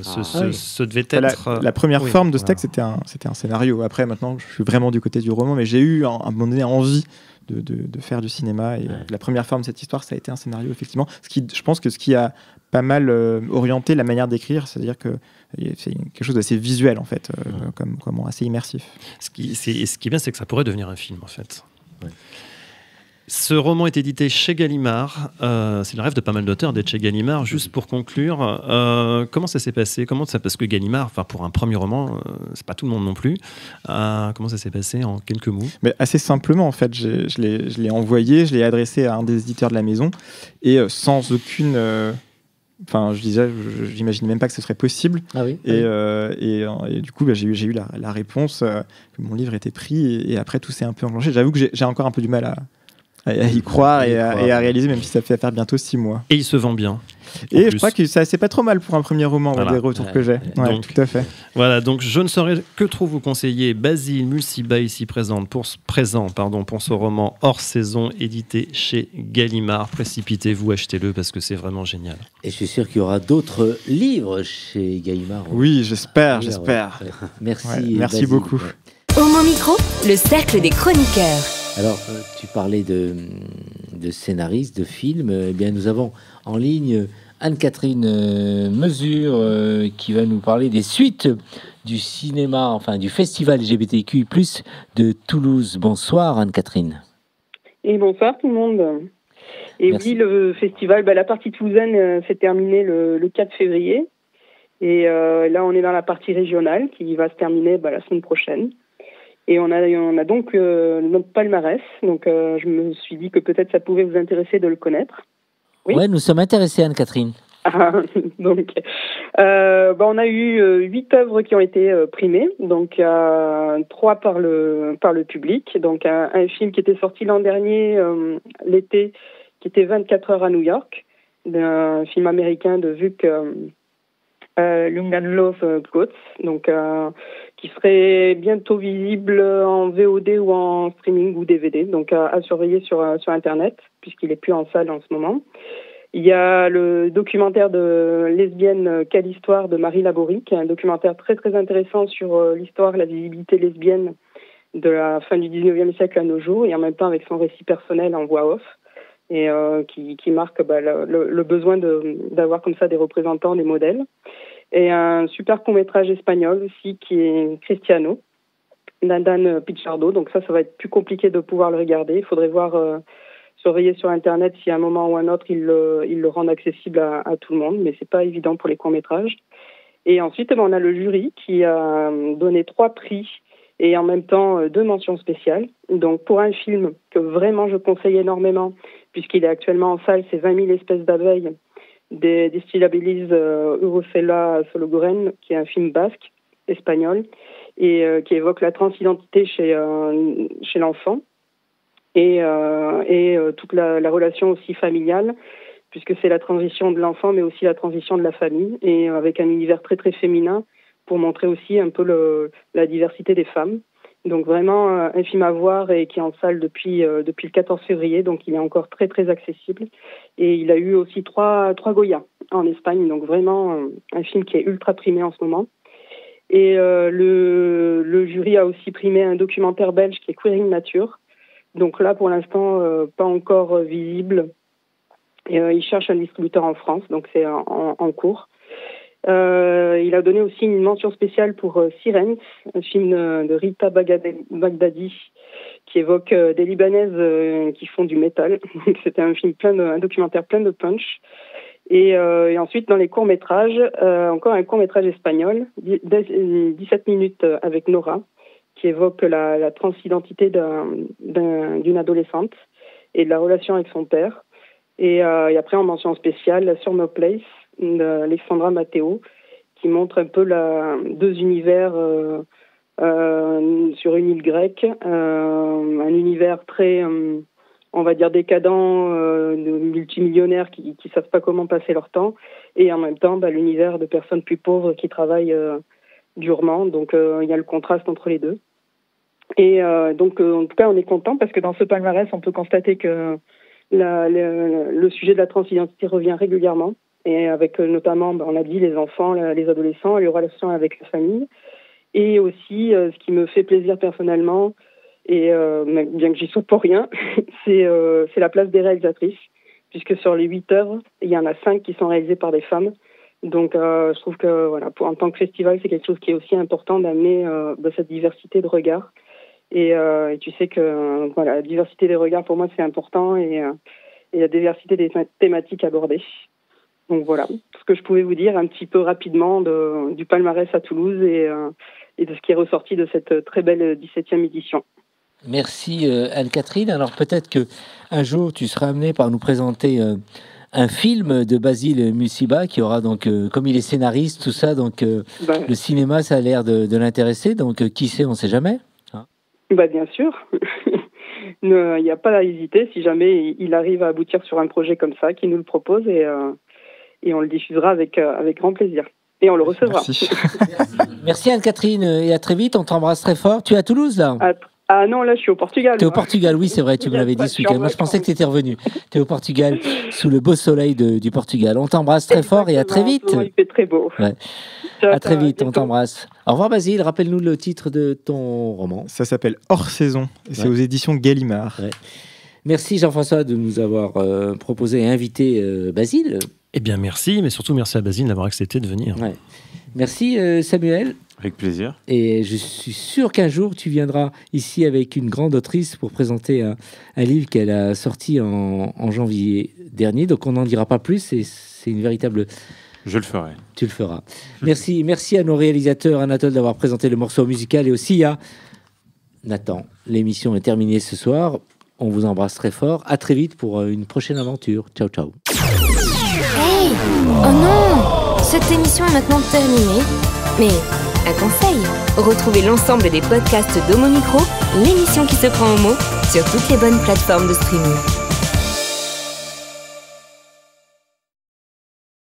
[SPEAKER 3] Ce devait être...
[SPEAKER 4] La première forme de ce texte, c'était un scénario. Après, maintenant, je suis vraiment du côté du roman, mais j'ai eu à un moment donné envie de faire du cinéma. Et la première forme de cette histoire, ça a été un scénario, effectivement. Je pense que ce qui a pas mal orienté la manière d'écrire, c'est-à-dire que c'est quelque chose d'assez visuel, en fait, comme assez immersif.
[SPEAKER 3] Ce qui est bien, c'est que ça pourrait devenir un film, en fait. Ouais. Ce roman est édité chez Gallimard. C'est le rêve de pas mal d'auteurs d'être chez Gallimard. Juste pour conclure, comment ça s'est passé? Parce que Gallimard, pour un premier roman, c'est pas tout le monde non plus. Comment ça s'est passé en quelques mots?
[SPEAKER 4] Mais assez simplement, en fait. Je l'ai envoyé, je l'ai adressé à un des éditeurs de la maison, et sans aucune... je n'imaginais même pas que ce serait possible.
[SPEAKER 2] Ah oui.
[SPEAKER 4] Et du coup, j'ai eu la réponse que mon livre était pris, et après tout s'est un peu enclenché. J'avoue que j'ai encore un peu du mal à y croire et à réaliser, même si ça fait faire bientôt 6 mois.
[SPEAKER 3] Et il se vend bien.
[SPEAKER 4] Et je crois que c'est pas trop mal pour un premier roman, des retours que j'ai. Donc, tout à fait.
[SPEAKER 3] Voilà, donc je ne saurais que trop vous conseiller Basile Mulciba, ici présent pour ce roman hors saison, édité chez Gallimard. Précipitez-vous, achetez-le, parce que c'est vraiment génial.
[SPEAKER 2] Et je suis sûr qu'il y aura d'autres livres chez Gallimard.
[SPEAKER 4] Oui, j'espère.
[SPEAKER 2] Merci.
[SPEAKER 4] Merci beaucoup.
[SPEAKER 1] Homo Micro, le cercle des chroniqueurs.
[SPEAKER 2] Alors, tu parlais de scénaristes, de films. Eh bien, nous avons en ligne Anne-Catherine Mesure qui va nous parler des suites du cinéma, enfin du festival LGBTQI+, de Toulouse. Bonsoir Anne-Catherine.
[SPEAKER 10] Et bonsoir tout le monde. Et
[SPEAKER 2] Merci.
[SPEAKER 10] oui, le festival, la partie toulousaine s'est terminée le 4 février. Et là, on est dans la partie régionale qui va se terminer la semaine prochaine. Et on a donc notre palmarès. Donc, je me suis dit que peut-être ça pouvait vous intéresser de le connaître. Oui.
[SPEAKER 2] Ouais, nous sommes intéressés, Anne-Catherine.
[SPEAKER 10] Donc, on a eu 8 œuvres qui ont été primées. Donc, 3 par le public. Donc, un film qui était sorti l'an dernier, l'été, qui était 24 heures à New York, d'un film américain de Vuk Lunganlov Coates, donc qui serait bientôt visible en VOD ou en streaming ou DVD, donc à surveiller sur Internet, puisqu'il est plus en salle en ce moment. Il y a le documentaire de lesbienne Quelle histoire de Marie Laborie, qui est un documentaire très très intéressant sur l'histoire, la visibilité lesbienne de la fin du 19e siècle à nos jours, et en même temps avec son récit personnel en voix off, et qui marque le besoin d'avoir comme ça des représentants, des modèles. Et un super court-métrage espagnol aussi qui est Cristiano, d'Andan Pichardo. Donc ça va être plus compliqué de pouvoir le regarder. Il faudrait surveiller sur Internet si à un moment ou un autre ils le rendent accessible à tout le monde, mais c'est pas évident pour les courts-métrages. Et ensuite, on a le jury qui a donné 3 prix et en même temps 2 mentions spéciales. Donc pour un film que vraiment je conseille énormément, puisqu'il est actuellement en salle, c'est 20 000 espèces d'abeilles, des Stylabilis Urocella Sologuren, qui est un film basque, espagnol, et qui évoque la transidentité chez l'enfant, et toute la relation aussi familiale, puisque c'est la transition de l'enfant, mais aussi la transition de la famille, et avec un univers très très féminin, pour montrer aussi un peu la diversité des femmes. Donc vraiment un film à voir et qui est en salle depuis le 14 février, donc il est encore très très accessible. Et il a eu aussi 3 Goya en Espagne, donc vraiment un film qui est ultra primé en ce moment. Et le jury a aussi primé un documentaire belge qui est Queering Nature. Donc là pour l'instant pas encore visible. Et il cherche un distributeur en France, donc c'est en cours. Il a donné aussi une mention spéciale pour Sirens, un film de Rita Baghdadi qui évoque des Libanaises qui font du métal. C'était un documentaire plein de punch. Et ensuite, dans les courts-métrages, encore un court-métrage espagnol, 17 minutes avec Nora, qui évoque la transidentité d'une adolescente et de la relation avec son père. Et après, en mention spéciale, Sur No Place, d'Alexandra Matteo, qui montre un peu 2 univers sur une île grecque, un univers très, on va dire, décadent, de multimillionnaires qui savent pas comment passer leur temps, et en même temps l'univers de personnes plus pauvres qui travaillent durement. Donc il y a le contraste entre les deux. Et donc en tout cas on est content parce que dans ce palmarès on peut constater que le sujet de la transidentité revient régulièrement, et avec notamment, on l'a dit, les enfants, les adolescents, les relations avec la famille. Et aussi, ce qui me fait plaisir personnellement, et bien que j'y sois pour rien, c'est la place des réalisatrices, puisque sur les 8 œuvres, il y en a 5 qui sont réalisées par des femmes. Donc je trouve que en tant que festival, c'est quelque chose qui est aussi important d'amener de cette diversité de regards. Et tu sais que la diversité des regards, pour moi, c'est important, et la diversité des thématiques abordées. Donc voilà, tout ce que je pouvais vous dire un petit peu rapidement du palmarès à Toulouse et de ce qui est ressorti de cette très belle 17e édition.
[SPEAKER 2] Merci Anne-Catherine. Alors peut-être qu'un jour, tu seras amenée par nous présenter un film de Basile Musiba qui aura donc, comme il est scénariste, tout ça, donc le cinéma, ça a l'air de l'intéresser. Donc qui sait, on ne sait jamais.
[SPEAKER 10] Bien sûr. Il n'y a pas à hésiter si jamais il arrive à aboutir sur un projet comme ça, qu'il nous le propose, et on le diffusera avec grand plaisir. Et on le recevra.
[SPEAKER 2] Merci, Merci Anne-Catherine, et à très vite, on t'embrasse très fort. Tu es à Toulouse là ?
[SPEAKER 10] Ah non, là je suis au Portugal.
[SPEAKER 2] Tu es au Portugal, oui c'est vrai, tu me l'avais dit ce week-end. Moi je pensais que tu étais revenu. Tu es au Portugal, sous le beau soleil du Portugal. On t'embrasse très fort et à très vite.
[SPEAKER 10] Il fait très beau.
[SPEAKER 2] Ouais. À très vite, on t'embrasse. Au revoir Basile, rappelle-nous le titre de ton roman.
[SPEAKER 4] Ça s'appelle Hors Saison, et c'est aux éditions Gallimard.
[SPEAKER 2] Ouais. Merci Jean-François de nous avoir proposé et invité Basile.
[SPEAKER 3] Eh bien merci, mais surtout merci à Basile d'avoir accepté de venir.
[SPEAKER 2] Ouais. Merci Samuel.
[SPEAKER 5] Avec plaisir.
[SPEAKER 2] Et je suis sûr qu'un jour, tu viendras ici avec une grande autrice pour présenter un livre qu'elle a sorti en janvier dernier. Donc, on n'en dira pas plus. C'est une véritable...
[SPEAKER 5] Je le ferai.
[SPEAKER 2] Tu le feras. Merci à nos réalisateurs, Anatole, d'avoir présenté le morceau musical et aussi à Nathan. L'émission est terminée ce soir. On vous embrasse très fort. À très vite pour une prochaine aventure. Ciao, ciao.
[SPEAKER 1] Hey! Oh non! Cette émission est maintenant terminée. Mais un conseil, retrouvez l'ensemble des podcasts d'Homo Micro, l'émission qui se prend au mot, sur toutes les bonnes plateformes de streaming.